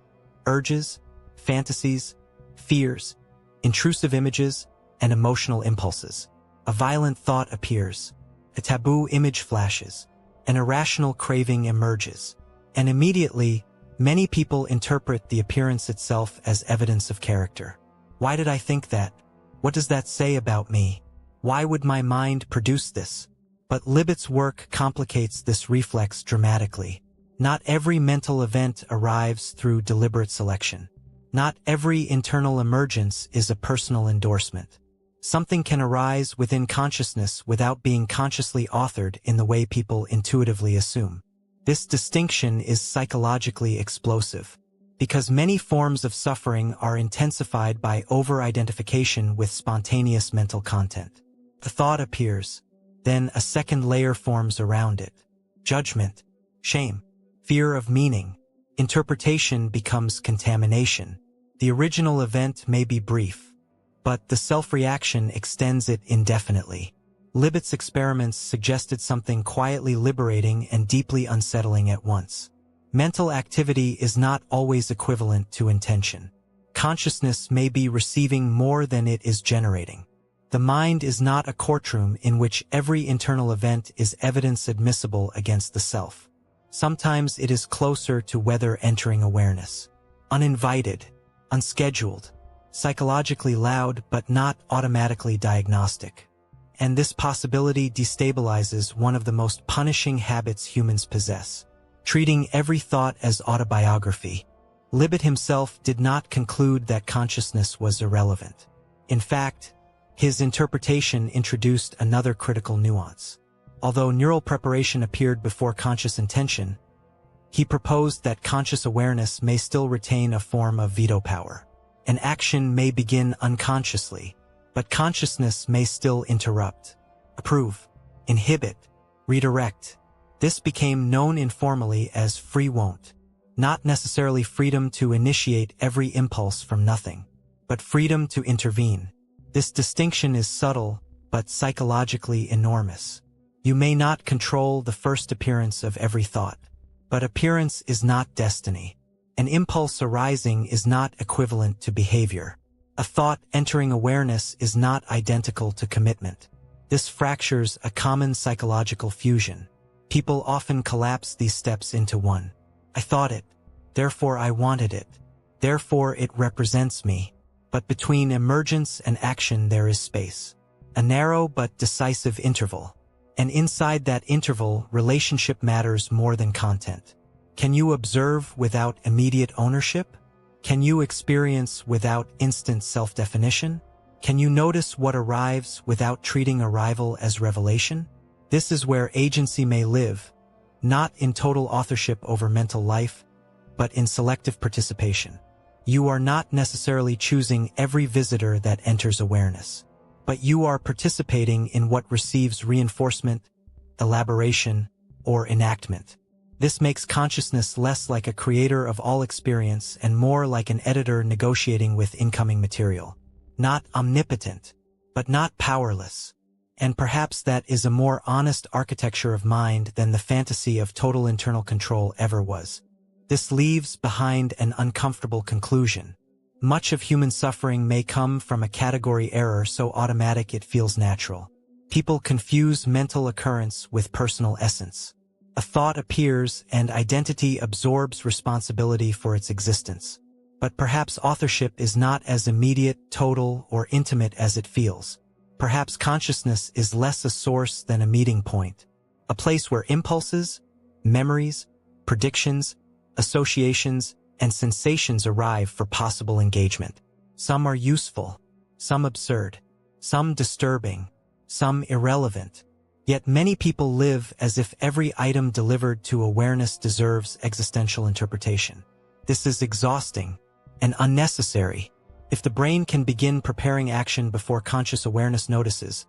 urges, fantasies, fears, intrusive images, and emotional impulses. A violent thought appears, a taboo image flashes, an irrational craving emerges, and immediately, many people interpret the appearance itself as evidence of character. Why did I think that? What does that say about me? Why would my mind produce this? But Libet's work complicates this reflex dramatically. Not every mental event arrives through deliberate selection. Not every internal emergence is a personal endorsement. Something can arise within consciousness without being consciously authored in the way people intuitively assume. This distinction is psychologically explosive, because many forms of suffering are intensified by over-identification with spontaneous mental content. The thought appears, then a second layer forms around it. Judgment, shame, fear of meaning, interpretation becomes contamination. The original event may be brief, but the self-reaction extends it indefinitely. Libet's experiments suggested something quietly liberating and deeply unsettling at once. Mental activity is not always equivalent to intention. Consciousness may be receiving more than it is generating. The mind is not a courtroom in which every internal event is evidence admissible against the self. Sometimes it is closer to whether entering awareness. Uninvited, unscheduled, psychologically loud but not automatically diagnostic. And this possibility destabilizes one of the most punishing habits humans possess: treating every thought as autobiography. Libet himself did not conclude that consciousness was irrelevant. In fact, his interpretation introduced another critical nuance. Although neural preparation appeared before conscious intention, he proposed that conscious awareness may still retain a form of veto power. An action may begin unconsciously, but consciousness may still interrupt, approve, inhibit, redirect. This became known informally as free won't. Not necessarily freedom to initiate every impulse from nothing, but freedom to intervene. This distinction is subtle, but psychologically enormous. You may not control the first appearance of every thought, but appearance is not destiny. An impulse arising is not equivalent to behavior. A thought entering awareness is not identical to commitment. This fractures a common psychological fusion. People often collapse these steps into one. I thought it, therefore I wanted it, therefore it represents me. But between emergence and action there is space. A narrow but decisive interval. And inside that interval, relationship matters more than content. Can you observe without immediate ownership? Can you experience without instant self-definition? Can you notice what arrives without treating arrival as revelation? This is where agency may live, not in total authorship over mental life, but in selective participation. You are not necessarily choosing every visitor that enters awareness, but you are participating in what receives reinforcement, elaboration, or enactment. This makes consciousness less like a creator of all experience and more like an editor negotiating with incoming material. Not omnipotent, but not powerless. And perhaps that is a more honest architecture of mind than the fantasy of total internal control ever was. This leaves behind an uncomfortable conclusion. Much of human suffering may come from a category error so automatic it feels natural. People confuse mental occurrence with personal essence. A thought appears and identity absorbs responsibility for its existence. But perhaps authorship is not as immediate, total, or intimate as it feels. Perhaps consciousness is less a source than a meeting point. A place where impulses, memories, predictions, associations, and sensations arrive for possible engagement. Some are useful, some absurd, some disturbing, some irrelevant. Yet many people live as if every item delivered to awareness deserves existential interpretation. This is exhausting and unnecessary. If the brain can begin preparing action before conscious awareness notices,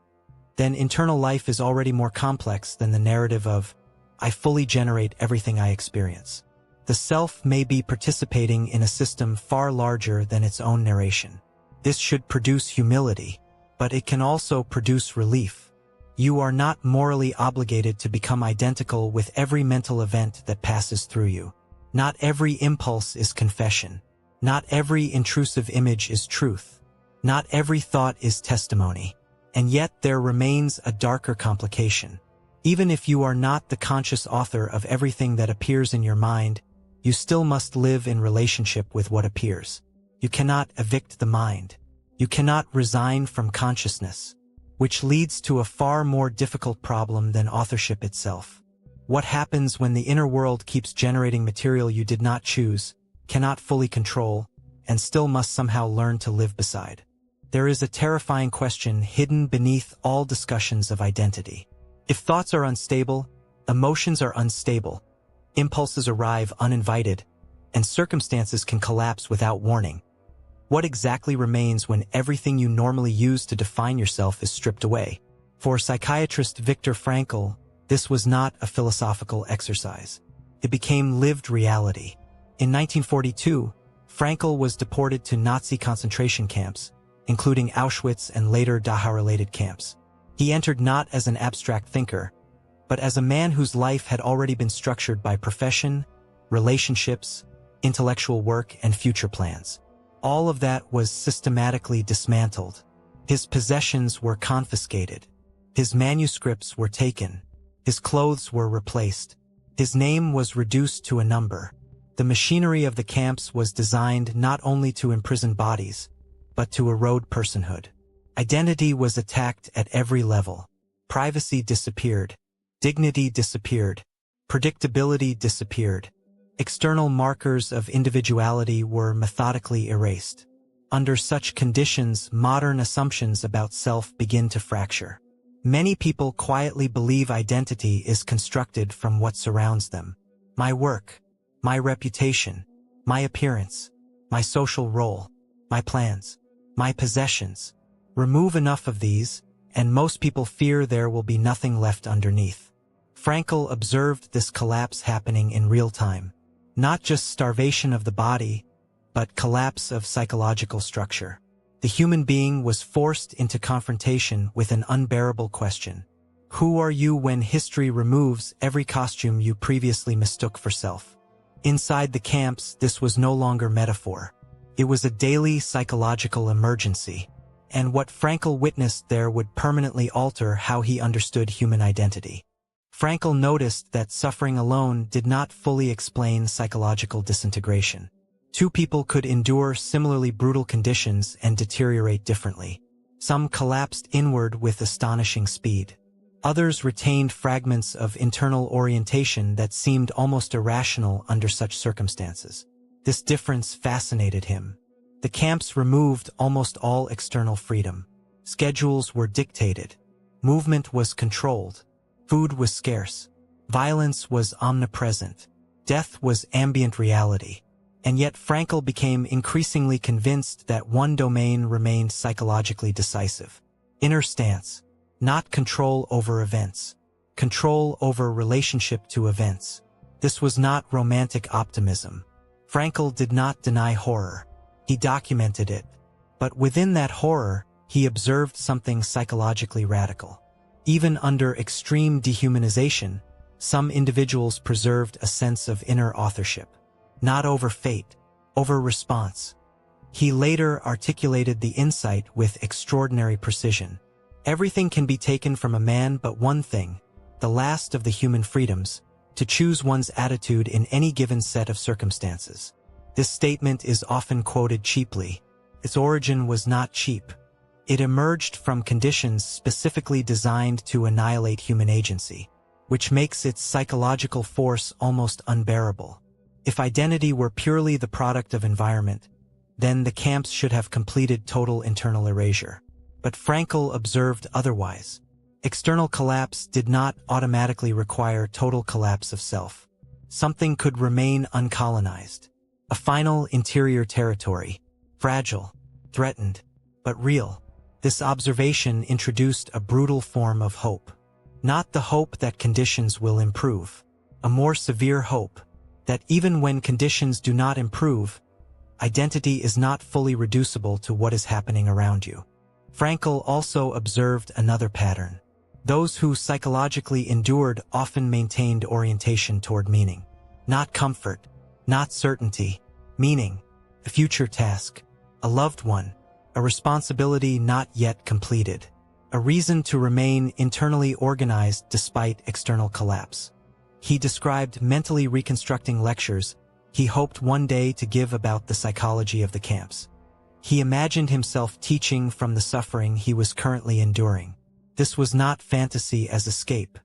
then internal life is already more complex than the narrative of, I fully generate everything I experience. The self may be participating in a system far larger than its own narration. This should produce humility, but it can also produce relief. You are not morally obligated to become identical with every mental event that passes through you. Not every impulse is confession. Not every intrusive image is truth. Not every thought is testimony. And yet there remains a darker complication. Even if you are not the conscious author of everything that appears in your mind, you still must live in relationship with what appears. You cannot evict the mind. You cannot resign from consciousness, which leads to a far more difficult problem than authorship itself. What happens when the inner world keeps generating material you did not choose, cannot fully control, and still must somehow learn to live beside? There is a terrifying question hidden beneath all discussions of identity. If thoughts are unstable, emotions are unstable, impulses arrive uninvited, and circumstances can collapse without warning, what exactly remains when everything you normally use to define yourself is stripped away? For psychiatrist Viktor Frankl, this was not a philosophical exercise. It became lived reality. In 1942, Frankl was deported to Nazi concentration camps, including Auschwitz and later Dachau-related camps. He entered not as an abstract thinker, but as a man whose life had already been structured by profession, relationships, intellectual work, and future plans. All of that was systematically dismantled. His possessions were confiscated. His manuscripts were taken. His clothes were replaced. His name was reduced to a number. The machinery of the camps was designed not only to imprison bodies, but to erode personhood. Identity was attacked at every level. Privacy disappeared. Dignity disappeared. Predictability disappeared. External markers of individuality were methodically erased. Under such conditions, modern assumptions about self begin to fracture. Many people quietly believe identity is constructed from what surrounds them. My work, my reputation, my appearance, my social role, my plans, my possessions. Remove enough of these, and most people fear there will be nothing left underneath. Frankl observed this collapse happening in real time. Not just starvation of the body, but collapse of psychological structure. The human being was forced into confrontation with an unbearable question. Who are you when history removes every costume you previously mistook for self? Inside the camps, this was no longer metaphor. It was a daily psychological emergency, and what Frankl witnessed there would permanently alter how he understood human identity. Frankl noticed that suffering alone did not fully explain psychological disintegration. Two people could endure similarly brutal conditions and deteriorate differently. Some collapsed inward with astonishing speed. Others retained fragments of internal orientation that seemed almost irrational under such circumstances. This difference fascinated him. The camps removed almost all external freedom. Schedules were dictated. Movement was controlled. Food was scarce. Violence was omnipresent. Death was ambient reality. And yet Frankl became increasingly convinced that one domain remained psychologically decisive. Inner stance. Not control over events. Control over relationship to events. This was not romantic optimism. Frankl did not deny horror. He documented it. But within that horror, he observed something psychologically radical. Even under extreme dehumanization, some individuals preserved a sense of inner authorship. Not over fate, over response. He later articulated the insight with extraordinary precision. Everything can be taken from a man but one thing, the last of the human freedoms, to choose one's attitude in any given set of circumstances. This statement is often quoted cheaply. Its origin was not cheap. It emerged from conditions specifically designed to annihilate human agency, which makes its psychological force almost unbearable. If identity were purely the product of environment, then the camps should have completed total internal erasure. But Frankl observed otherwise. External collapse did not automatically require total collapse of self. Something could remain uncolonized. A final interior territory, fragile, threatened, but real. This observation introduced a brutal form of hope. Not the hope that conditions will improve. A more severe hope that even when conditions do not improve, identity is not fully reducible to what is happening around you. Frankl also observed another pattern. Those who psychologically endured often maintained orientation toward meaning. Not comfort, not certainty. Meaning, a future task, a loved one, a responsibility not yet completed, a reason to remain internally organized despite external collapse. He described mentally reconstructing lectures he hoped one day to give about the psychology of the camps. He imagined himself teaching from the suffering he was currently enduring. This was not fantasy as escape.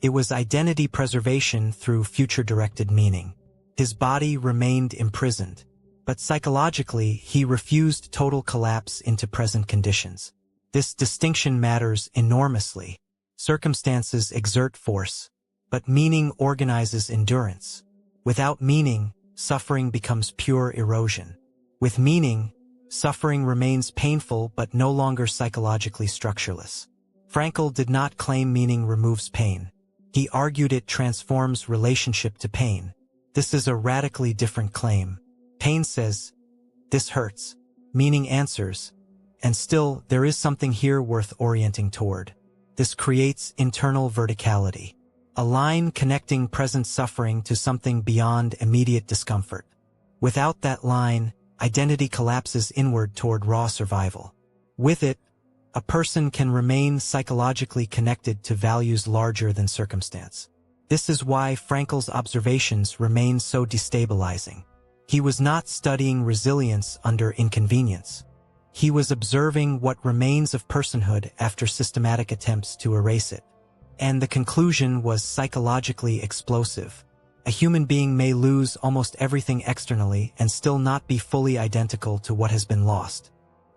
It was identity preservation through future-directed meaning. His body remained imprisoned, but psychologically he refused total collapse into present conditions. This distinction matters enormously. Circumstances exert force, but meaning organizes endurance. Without meaning, suffering becomes pure erosion. With meaning, suffering remains painful but no longer psychologically structureless. Frankl did not claim meaning removes pain. He argued it transforms relationship to pain. This is a radically different claim. Pain says, "This hurts." Meaning answers, "And still, there is something here worth orienting toward." This creates internal verticality, a line connecting present suffering to something beyond immediate discomfort. Without that line, identity collapses inward toward raw survival. With it, a person can remain psychologically connected to values larger than circumstance. This is why Frankl's observations remain so destabilizing. He was not studying resilience under inconvenience. He was observing what remains of personhood after systematic attempts to erase it. And the conclusion was psychologically explosive. A human being may lose almost everything externally and still not be fully identical to what has been lost.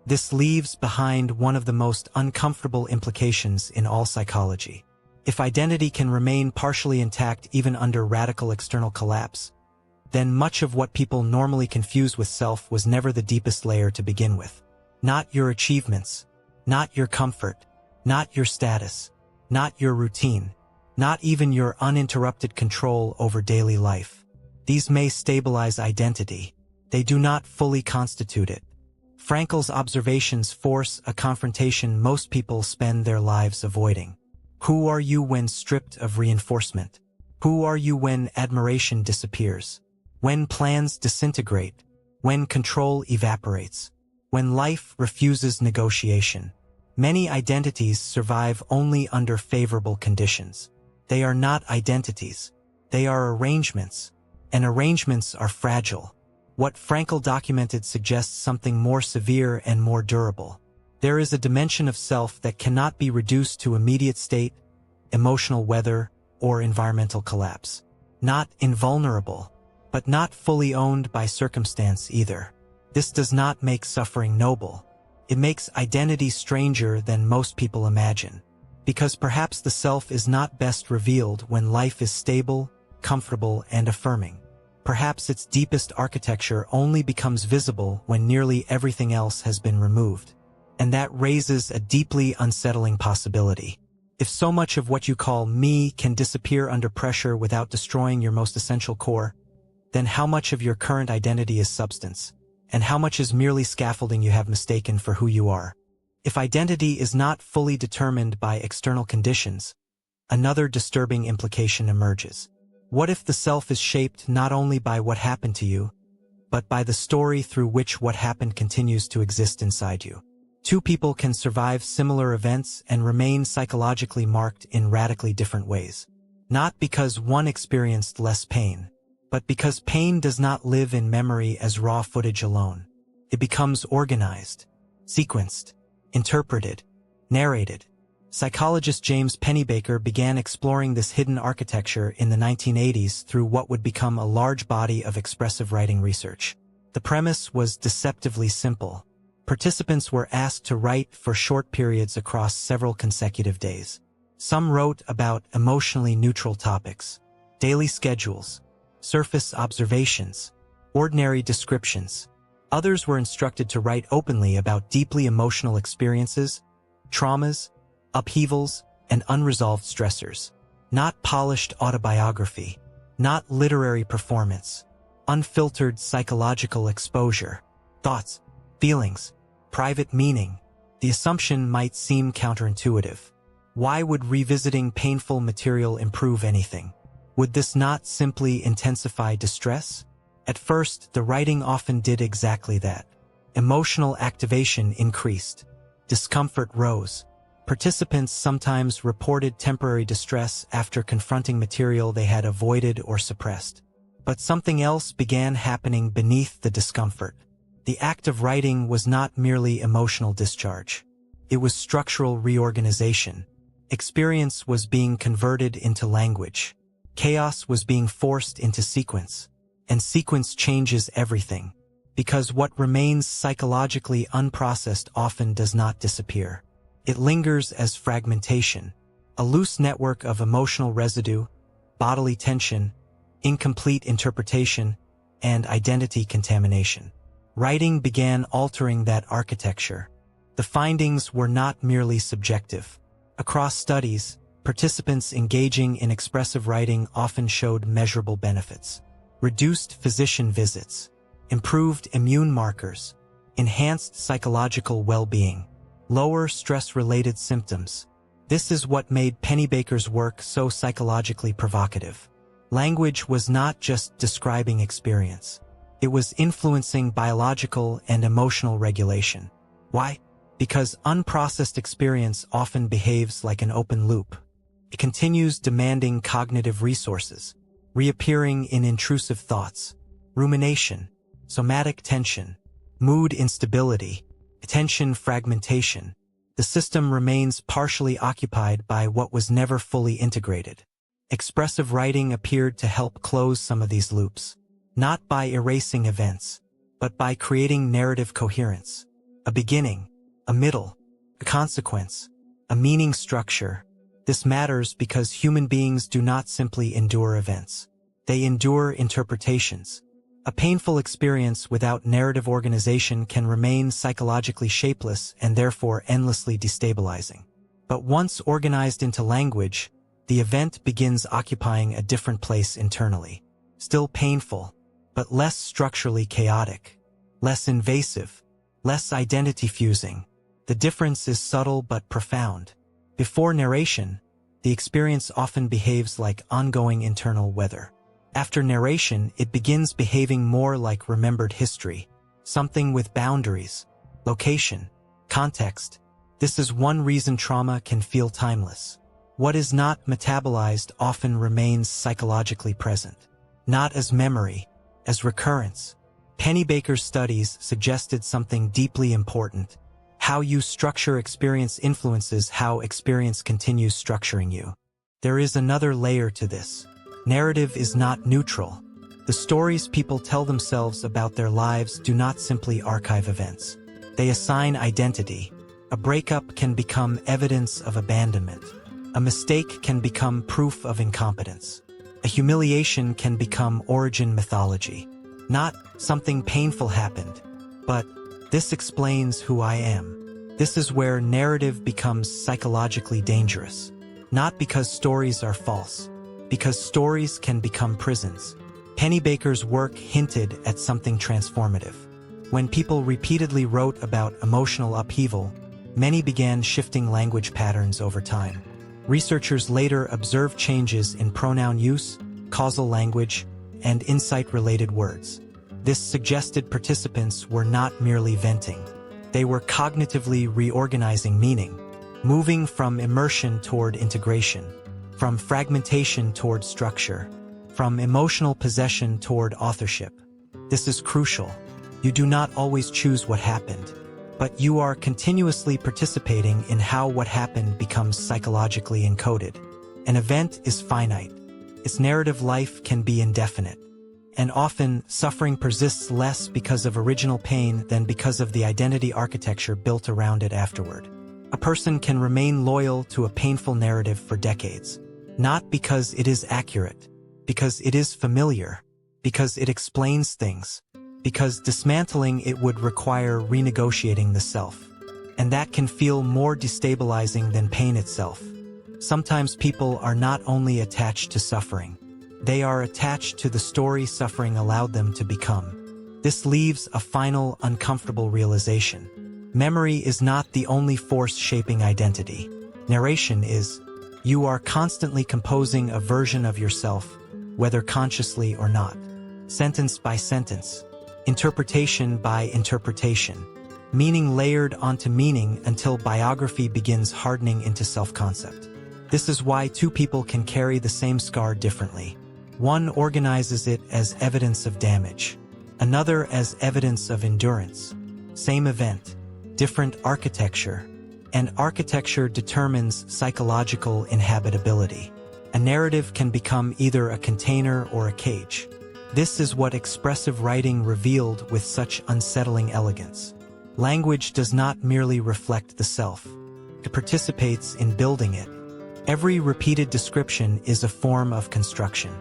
This leaves behind one of the most uncomfortable implications in all psychology. If identity can remain partially intact even under radical external collapse, then much of what people normally confuse with self was never the deepest layer to begin with. Not your achievements, not your comfort, not your status, not your routine, not even your uninterrupted control over daily life. These may stabilize identity. They do not fully constitute it. Frankl's observations force a confrontation most people spend their lives avoiding. Who are you when stripped of reinforcement? Who are you when admiration disappears? When plans disintegrate? When control evaporates? When life refuses negotiation? Many identities survive only under favorable conditions. They are not identities. They are arrangements, and arrangements are fragile. What Frankl documented suggests something more severe and more durable. There is a dimension of self that cannot be reduced to immediate state, emotional weather, or environmental collapse. Not invulnerable, but not fully owned by circumstance either. This does not make suffering noble. It makes identity stranger than most people imagine. Because perhaps the self is not best revealed when life is stable, comfortable, and affirming. Perhaps its deepest architecture only becomes visible when nearly everything else has been removed. And that raises a deeply unsettling possibility. If so much of what you call me can disappear under pressure without destroying your most essential core, then how much of your current identity is substance? And how much is merely scaffolding you have mistaken for who you are? If identity is not fully determined by external conditions, another disturbing implication emerges. What if the self is shaped not only by what happened to you, but by the story through which what happened continues to exist inside you? Two people can survive similar events and remain psychologically marked in radically different ways. Not because one experienced less pain, but because pain does not live in memory as raw footage alone. It becomes organized, sequenced, interpreted, narrated. Psychologist James Pennebaker began exploring this hidden architecture in the 1980s through what would become a large body of expressive writing research. The premise was deceptively simple. Participants were asked to write for short periods across several consecutive days. Some wrote about emotionally neutral topics, daily schedules, surface observations, ordinary descriptions. Others were instructed to write openly about deeply emotional experiences, traumas, upheavals, and unresolved stressors. Not polished autobiography, not literary performance, unfiltered psychological exposure, thoughts, feelings, private meaning. The assumption might seem counterintuitive. Why would revisiting painful material improve anything? Would this not simply intensify distress? At first, the writing often did exactly that. Emotional activation increased. Discomfort rose. Participants sometimes reported temporary distress after confronting material they had avoided or suppressed. But something else began happening beneath the discomfort. The act of writing was not merely emotional discharge. It was structural reorganization. Experience was being converted into language. Chaos was being forced into sequence. And sequence changes everything. Because what remains psychologically unprocessed often does not disappear. It lingers as fragmentation, a loose network of emotional residue, bodily tension, incomplete interpretation, and identity contamination. Writing began altering that architecture. The findings were not merely subjective. Across studies, participants engaging in expressive writing often showed measurable benefits. Reduced physician visits, improved immune markers, enhanced psychological well-being, lower stress-related symptoms. This is what made Pennebaker's work so psychologically provocative. Language was not just describing experience. It was influencing biological and emotional regulation. Why? Because unprocessed experience often behaves like an open loop. It continues demanding cognitive resources, reappearing in intrusive thoughts, rumination, somatic tension, mood instability, attention fragmentation. The system remains partially occupied by what was never fully integrated. Expressive writing appeared to help close some of these loops, not by erasing events, but by creating narrative coherence, a beginning, a middle, a consequence, a meaning structure. This matters because human beings do not simply endure events. They endure interpretations. A painful experience without narrative organization can remain psychologically shapeless and therefore endlessly destabilizing. But once organized into language, the event begins occupying a different place internally. Still painful, but less structurally chaotic, less invasive, less identity-fusing. The difference is subtle but profound. Before narration, the experience often behaves like ongoing internal weather. After narration, it begins behaving more like remembered history, something with boundaries, location, context. This is one reason trauma can feel timeless. What is not metabolized often remains psychologically present, not as memory, as recurrence. Pennebaker's studies suggested something deeply important. How you structure experience influences how experience continues structuring you. There is another layer to this. Narrative is not neutral. The stories people tell themselves about their lives do not simply archive events. They assign identity. A breakup can become evidence of abandonment. A mistake can become proof of incompetence. A humiliation can become origin mythology. Not something painful happened, but this explains who I am. This is where narrative becomes psychologically dangerous. Not because stories are false, because stories can become prisons. Pennebaker's work hinted at something transformative. When people repeatedly wrote about emotional upheaval, many began shifting language patterns over time. Researchers later observed changes in pronoun use, causal language, and insight-related words. This suggested participants were not merely venting. They were cognitively reorganizing meaning, moving from immersion toward integration, from fragmentation toward structure, from emotional possession toward authorship. This is crucial. You do not always choose what happened, but you are continuously participating in how what happened becomes psychologically encoded. An event is finite. Its narrative life can be indefinite. And often, suffering persists less because of original pain than because of the identity architecture built around it afterward. A person can remain loyal to a painful narrative for decades, not because it is accurate, because it is familiar, because it explains things, because dismantling it would require renegotiating the self. And that can feel more destabilizing than pain itself. Sometimes people are not only attached to suffering, they are attached to the story suffering allowed them to become. This leaves a final, uncomfortable realization. Memory is not the only force shaping identity. Narration is, you are constantly composing a version of yourself, whether consciously or not. Sentence by sentence. Interpretation by interpretation. Meaning layered onto meaning until biography begins hardening into self-concept. This is why two people can carry the same scar differently. One organizes it as evidence of damage. Another as evidence of endurance. Same event, different architecture. And architecture determines psychological inhabitability. A narrative can become either a container or a cage. This is what expressive writing revealed with such unsettling elegance. Language does not merely reflect the self. It participates in building it. Every repeated description is a form of construction.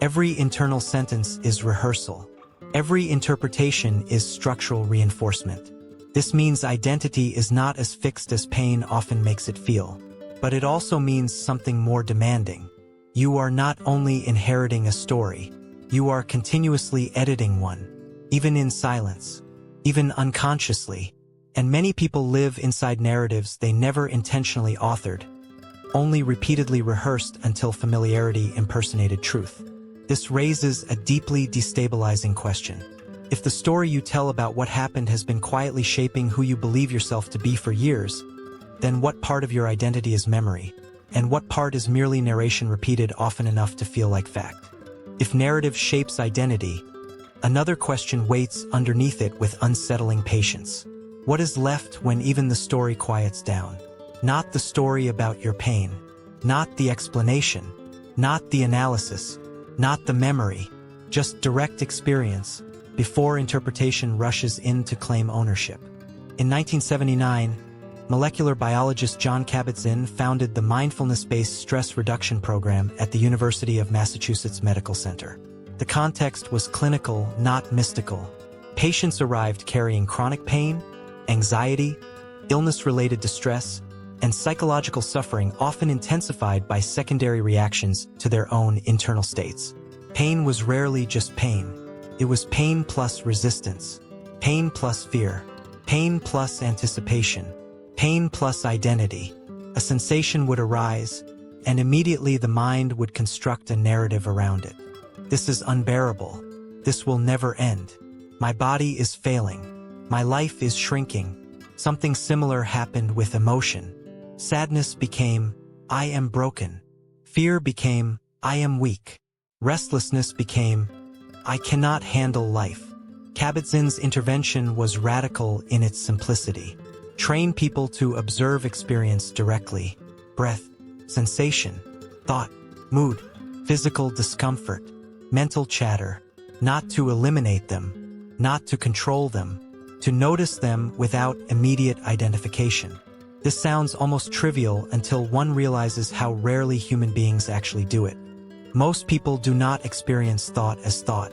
Every internal sentence is rehearsal. Every interpretation is structural reinforcement. This means identity is not as fixed as pain often makes it feel, but it also means something more demanding. You are not only inheriting a story, you are continuously editing one, even in silence, even unconsciously, and many people live inside narratives they never intentionally authored, only repeatedly rehearsed until familiarity impersonated truth. This raises a deeply destabilizing question. If the story you tell about what happened has been quietly shaping who you believe yourself to be for years, then what part of your identity is memory, and what part is merely narration repeated often enough to feel like fact? If narrative shapes identity, another question waits underneath it with unsettling patience. What is left when even the story quiets down? Not the story about your pain, not the explanation, not the analysis, not the memory, just direct experience, before interpretation rushes in to claim ownership. In 1979, molecular biologist John Kabat-Zinn founded the mindfulness-based stress reduction program at the University of Massachusetts Medical Center. The context was clinical, not mystical. Patients arrived carrying chronic pain, anxiety, illness-related distress, and psychological suffering often intensified by secondary reactions to their own internal states. Pain was rarely just pain. It was pain plus resistance, pain plus fear, pain plus anticipation, pain plus identity. A sensation would arise, and immediately the mind would construct a narrative around it. This is unbearable. This will never end. My body is failing. My life is shrinking. Something similar happened with emotion. Sadness became, I am broken. Fear became, I am weak. Restlessness became, I cannot handle life. Kabat-Zinn's intervention was radical in its simplicity. Train people to observe experience directly. Breath, sensation, thought, mood, physical discomfort, mental chatter. Not to eliminate them, not to control them, to notice them without immediate identification. This sounds almost trivial until one realizes how rarely human beings actually do it. Most people do not experience thought as thought.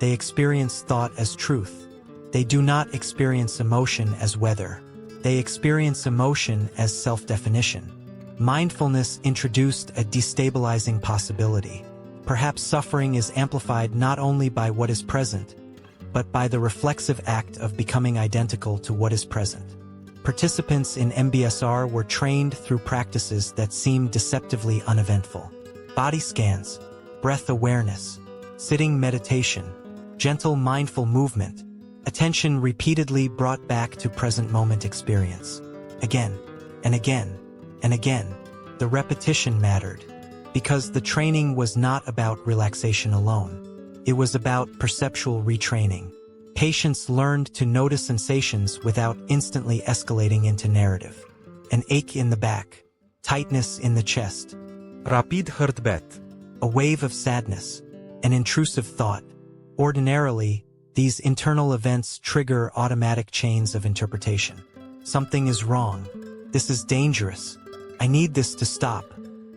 They experience thought as truth. They do not experience emotion as weather. They experience emotion as self-definition. Mindfulness introduced a destabilizing possibility. Perhaps suffering is amplified not only by what is present, but by the reflexive act of becoming identical to what is present. Participants in MBSR were trained through practices that seemed deceptively uneventful. Body scans, breath awareness, sitting meditation, gentle mindful movement, attention repeatedly brought back to present moment experience. Again, and again, and again, the repetition mattered, because the training was not about relaxation alone. It was about perceptual retraining. Patients learned to notice sensations without instantly escalating into narrative. An ache in the back, tightness in the chest, Rapid heartbeat. a wave of sadness, an intrusive thought. Ordinarily, these internal events trigger automatic chains of interpretation. Something is wrong. This is dangerous. I need this to stop.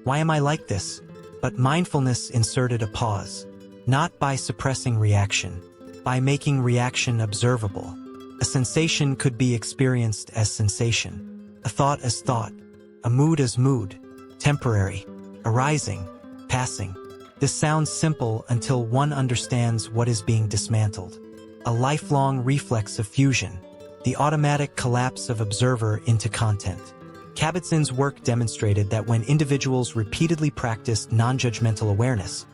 Why am I like this? But mindfulness inserted a pause, not by suppressing reaction, by making reaction observable. A sensation could be experienced as sensation, a thought as thought, a mood as mood, temporary, arising, passing. This sounds simple until one understands what is being dismantled. A lifelong reflex of fusion, the automatic collapse of observer into content. Kabat-Zinn's work demonstrated that when individuals repeatedly practiced non-judgmental awareness,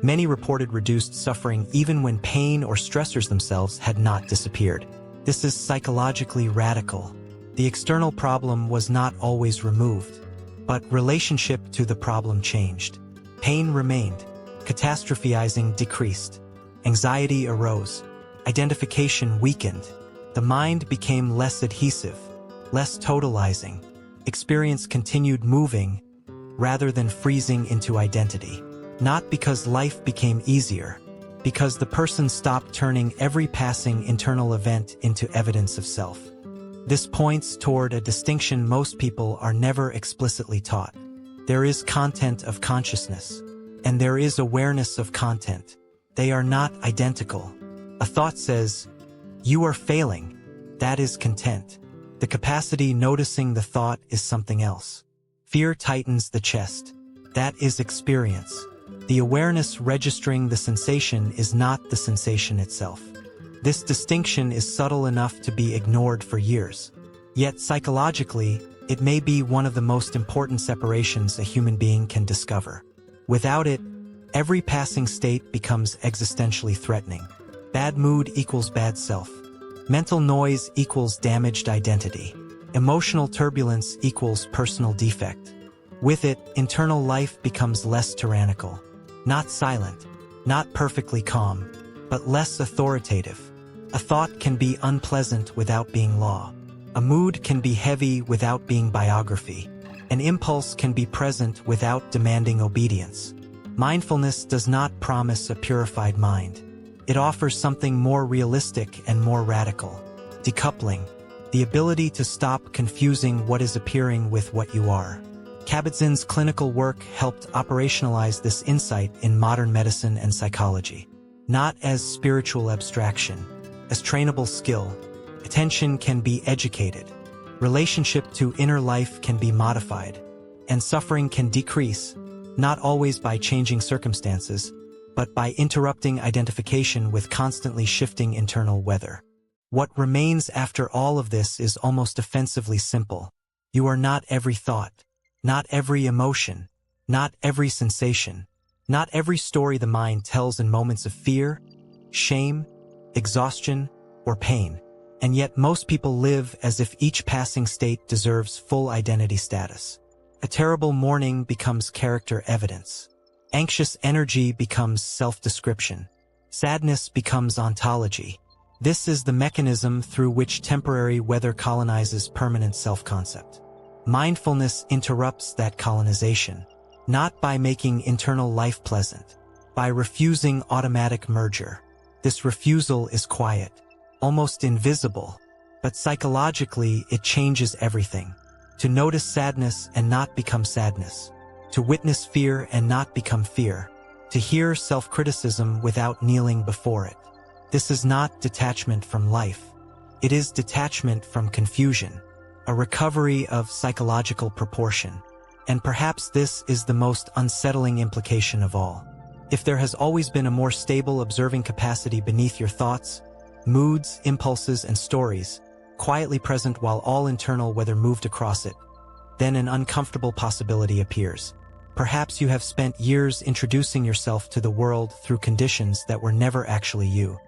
many reported reduced suffering even when pain or stressors themselves had not disappeared. This is psychologically radical. The external problem was not always removed, but relationship to the problem changed. Pain remained, catastrophizing decreased, anxiety arose, identification weakened, the mind became less adhesive, less totalizing, experience continued moving rather than freezing into identity. Not because life became easier, because the person stopped turning every passing internal event into evidence of self. This points toward a distinction most people are never explicitly taught. There is content of consciousness, and there is awareness of content. They are not identical. A thought says, "You are failing." That is content. The capacity noticing the thought is something else. Fear tightens the chest. That is experience. The awareness registering the sensation is not the sensation itself. This distinction is subtle enough to be ignored for years. Yet psychologically, it may be one of the most important separations a human being can discover. Without it, every passing state becomes existentially threatening. Bad mood equals bad self. Mental noise equals damaged identity. Emotional turbulence equals personal defect. With it, internal life becomes less tyrannical. Not silent, not perfectly calm, but less authoritative. A thought can be unpleasant without being law. A mood can be heavy without being biography. An impulse can be present without demanding obedience. Mindfulness does not promise a purified mind. It offers something more realistic and more radical. Decoupling, the ability to stop confusing what is appearing with what you are. Kabat-Zinn's clinical work helped operationalize this insight in modern medicine and psychology. Not as spiritual abstraction, as trainable skill. Attention can be educated. Relationship to inner life can be modified. And suffering can decrease, not always by changing circumstances, but by interrupting identification with constantly shifting internal weather. What remains after all of this is almost offensively simple. You are not every thought, not every emotion, not every sensation, not every story the mind tells in moments of fear, shame, exhaustion, or pain. And yet most people live as if each passing state deserves full identity status. A terrible morning becomes character evidence. Anxious energy becomes self-description. Sadness becomes ontology. This is the mechanism through which temporary weather colonizes permanent self-concept. Mindfulness interrupts that colonization, not by making internal life pleasant, by refusing automatic merger. This refusal is quiet, almost invisible, but psychologically it changes everything. To notice sadness and not become sadness. To witness fear and not become fear. To hear self-criticism without kneeling before it. This is not detachment from life. It is detachment from confusion, a recovery of psychological proportion. And perhaps this is the most unsettling implication of all. If there has always been a more stable observing capacity beneath your thoughts, moods, impulses, and stories, quietly present while all internal weather moved across it, then an uncomfortable possibility appears. Perhaps you have spent years introducing yourself to the world through conditions that were never actually you.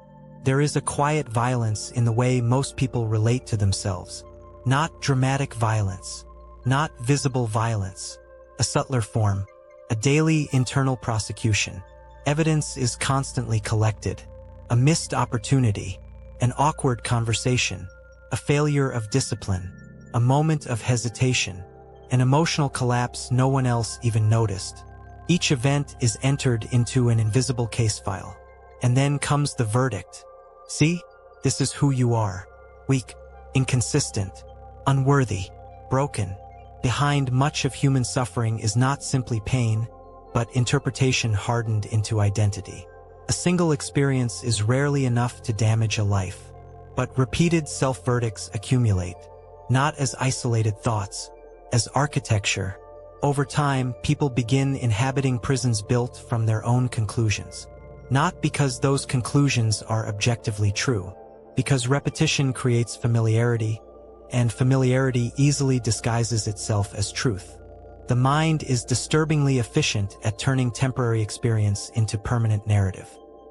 There is a quiet violence in the way most people relate to themselves. Not dramatic violence, not visible violence, a subtler form, a daily internal prosecution. Evidence is constantly collected, a missed opportunity, an awkward conversation, a failure of discipline, a moment of hesitation, an emotional collapse no one else even noticed. Each event is entered into an invisible case file. And then comes the verdict. See, this is who you are. Weak, inconsistent, unworthy, broken. Behind much of human suffering is not simply pain, but interpretation hardened into identity. A single experience is rarely enough to damage a life. But repeated self-verdicts accumulate, not as isolated thoughts, as architecture. Over time, people begin inhabiting prisons built from their own conclusions. Not because those conclusions are objectively true, because repetition creates familiarity, and familiarity easily disguises itself as truth. The mind is disturbingly efficient at turning temporary experience into permanent narrative.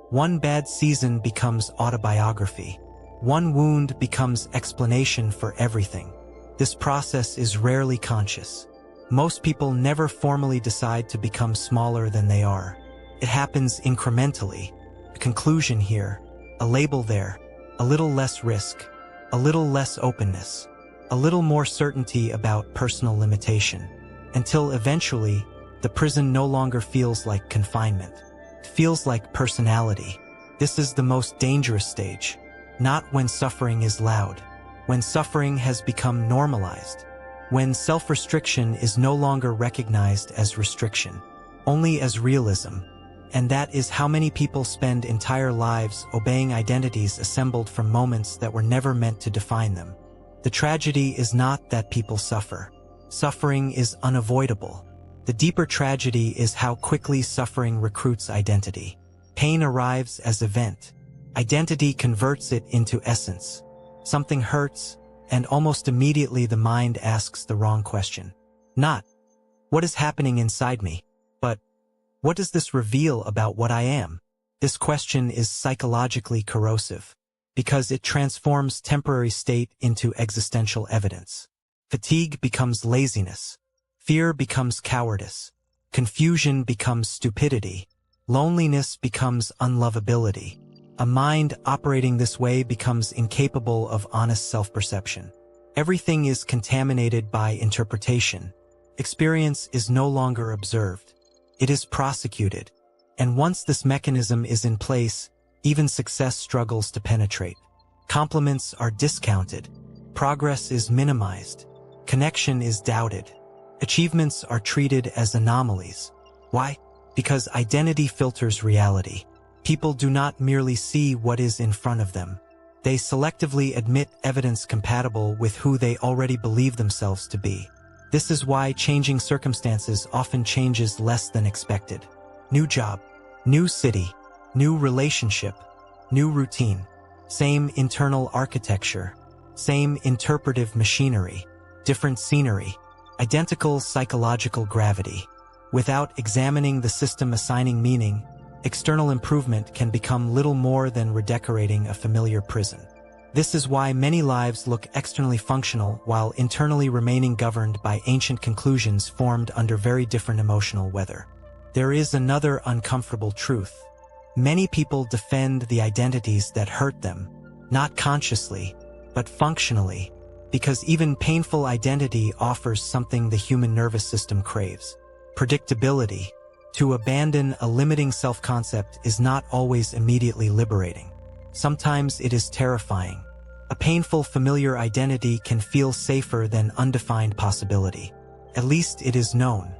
One bad season becomes autobiography. One wound becomes explanation for everything. This process is rarely conscious. Most people never formally decide to become smaller than they are. It happens incrementally. A conclusion here, a label there, a little less risk, a little less openness, a little more certainty about personal limitation, until eventually, the prison no longer feels like confinement. It feels like personality. This is the most dangerous stage, not when suffering is loud, when suffering has become normalized, when self-restriction is no longer recognized as restriction, only as realism. And that is how many people spend entire lives obeying identities assembled from moments that were never meant to define them. The tragedy is not that people suffer. Suffering is unavoidable. The deeper tragedy is how quickly suffering recruits identity. Pain arrives as event. Identity converts it into essence. Something hurts, and almost immediately the mind asks the wrong question. Not, what is happening inside me? But, what does this reveal about what I am? This question is psychologically corrosive, because it transforms temporary state into existential evidence. Fatigue becomes laziness. Fear becomes cowardice. Confusion becomes stupidity. Loneliness becomes unlovability. A mind operating this way becomes incapable of honest self-perception. Everything is contaminated by interpretation. Experience is no longer observed. It is prosecuted. And once this mechanism is in place, even success struggles to penetrate. Compliments are discounted. Progress is minimized. Connection is doubted. Achievements are treated as anomalies. Why? Because identity filters reality. People do not merely see what is in front of them. They selectively admit evidence compatible with who they already believe themselves to be. This is why changing circumstances often changes less than expected. New job, new city, new relationship, new routine, same internal architecture, same interpretive machinery, different scenery, identical psychological gravity. Without examining the system assigning meaning, external improvement can become little more than redecorating a familiar prison. This is why many lives look externally functional while internally remaining governed by ancient conclusions formed under very different emotional weather. There is another uncomfortable truth. Many people defend the identities that hurt them, not consciously, but functionally, because even painful identity offers something the human nervous system craves: predictability. To abandon a limiting self-concept is not always immediately liberating. Sometimes it is terrifying. A painful familiar identity can feel safer than undefined possibility. At least it is known.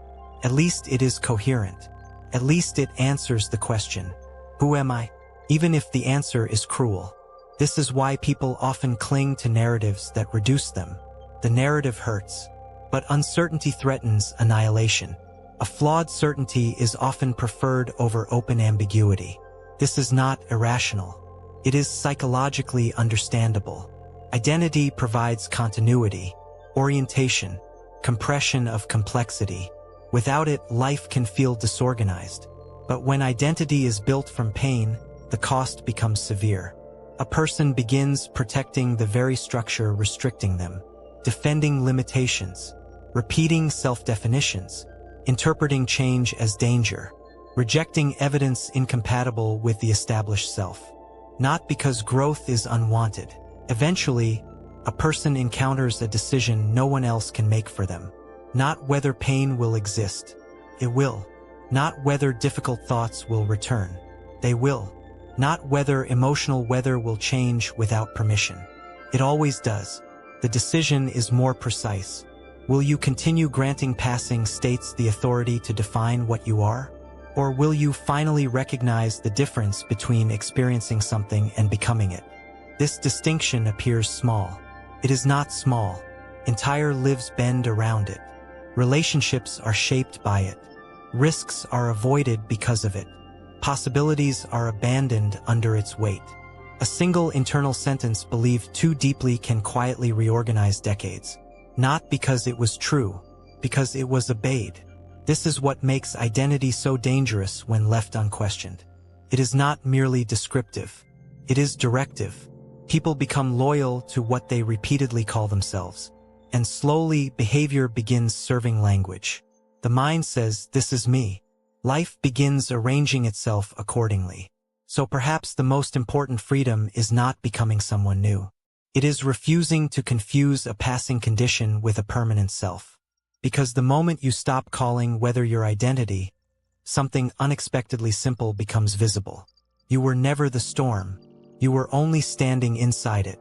At least it is coherent. At least it answers the question, who am I? Even if the answer is cruel. This is why people often cling to narratives that reduce them. The narrative hurts, but uncertainty threatens annihilation. A flawed certainty is often preferred over open ambiguity. This is not irrational. It is psychologically understandable. Identity provides continuity, orientation, compression of complexity. Without it, life can feel disorganized. But when identity is built from pain, the cost becomes severe. A person begins protecting the very structure restricting them, defending limitations, repeating self-definitions, interpreting change as danger, rejecting evidence incompatible with the established self. Not because growth is unwanted. Eventually, a person encounters a decision no one else can make for them. Not whether pain will exist. It will. Not whether difficult thoughts will return. They will. Not whether emotional weather will change without permission. It always does. The decision is more precise. Will you continue granting passing states the authority to define what you are? Or will you finally recognize the difference between experiencing something and becoming it? This distinction appears small. It is not small. Entire lives bend around it. Relationships are shaped by it. Risks are avoided because of it. Possibilities are abandoned under its weight. A single internal sentence believed too deeply can quietly reorganize decades. Not because it was true, because it was obeyed. This is what makes identity so dangerous when left unquestioned. It is not merely descriptive. It is directive. People become loyal to what they repeatedly call themselves. And slowly, behavior begins serving language. The mind says, "This is me." Life begins arranging itself accordingly. So perhaps the most important freedom is not becoming someone new. It is refusing to confuse a passing condition with a permanent self. Because the moment you stop calling whether your identity, something unexpectedly simple becomes visible. You were never the storm. You were only standing inside it,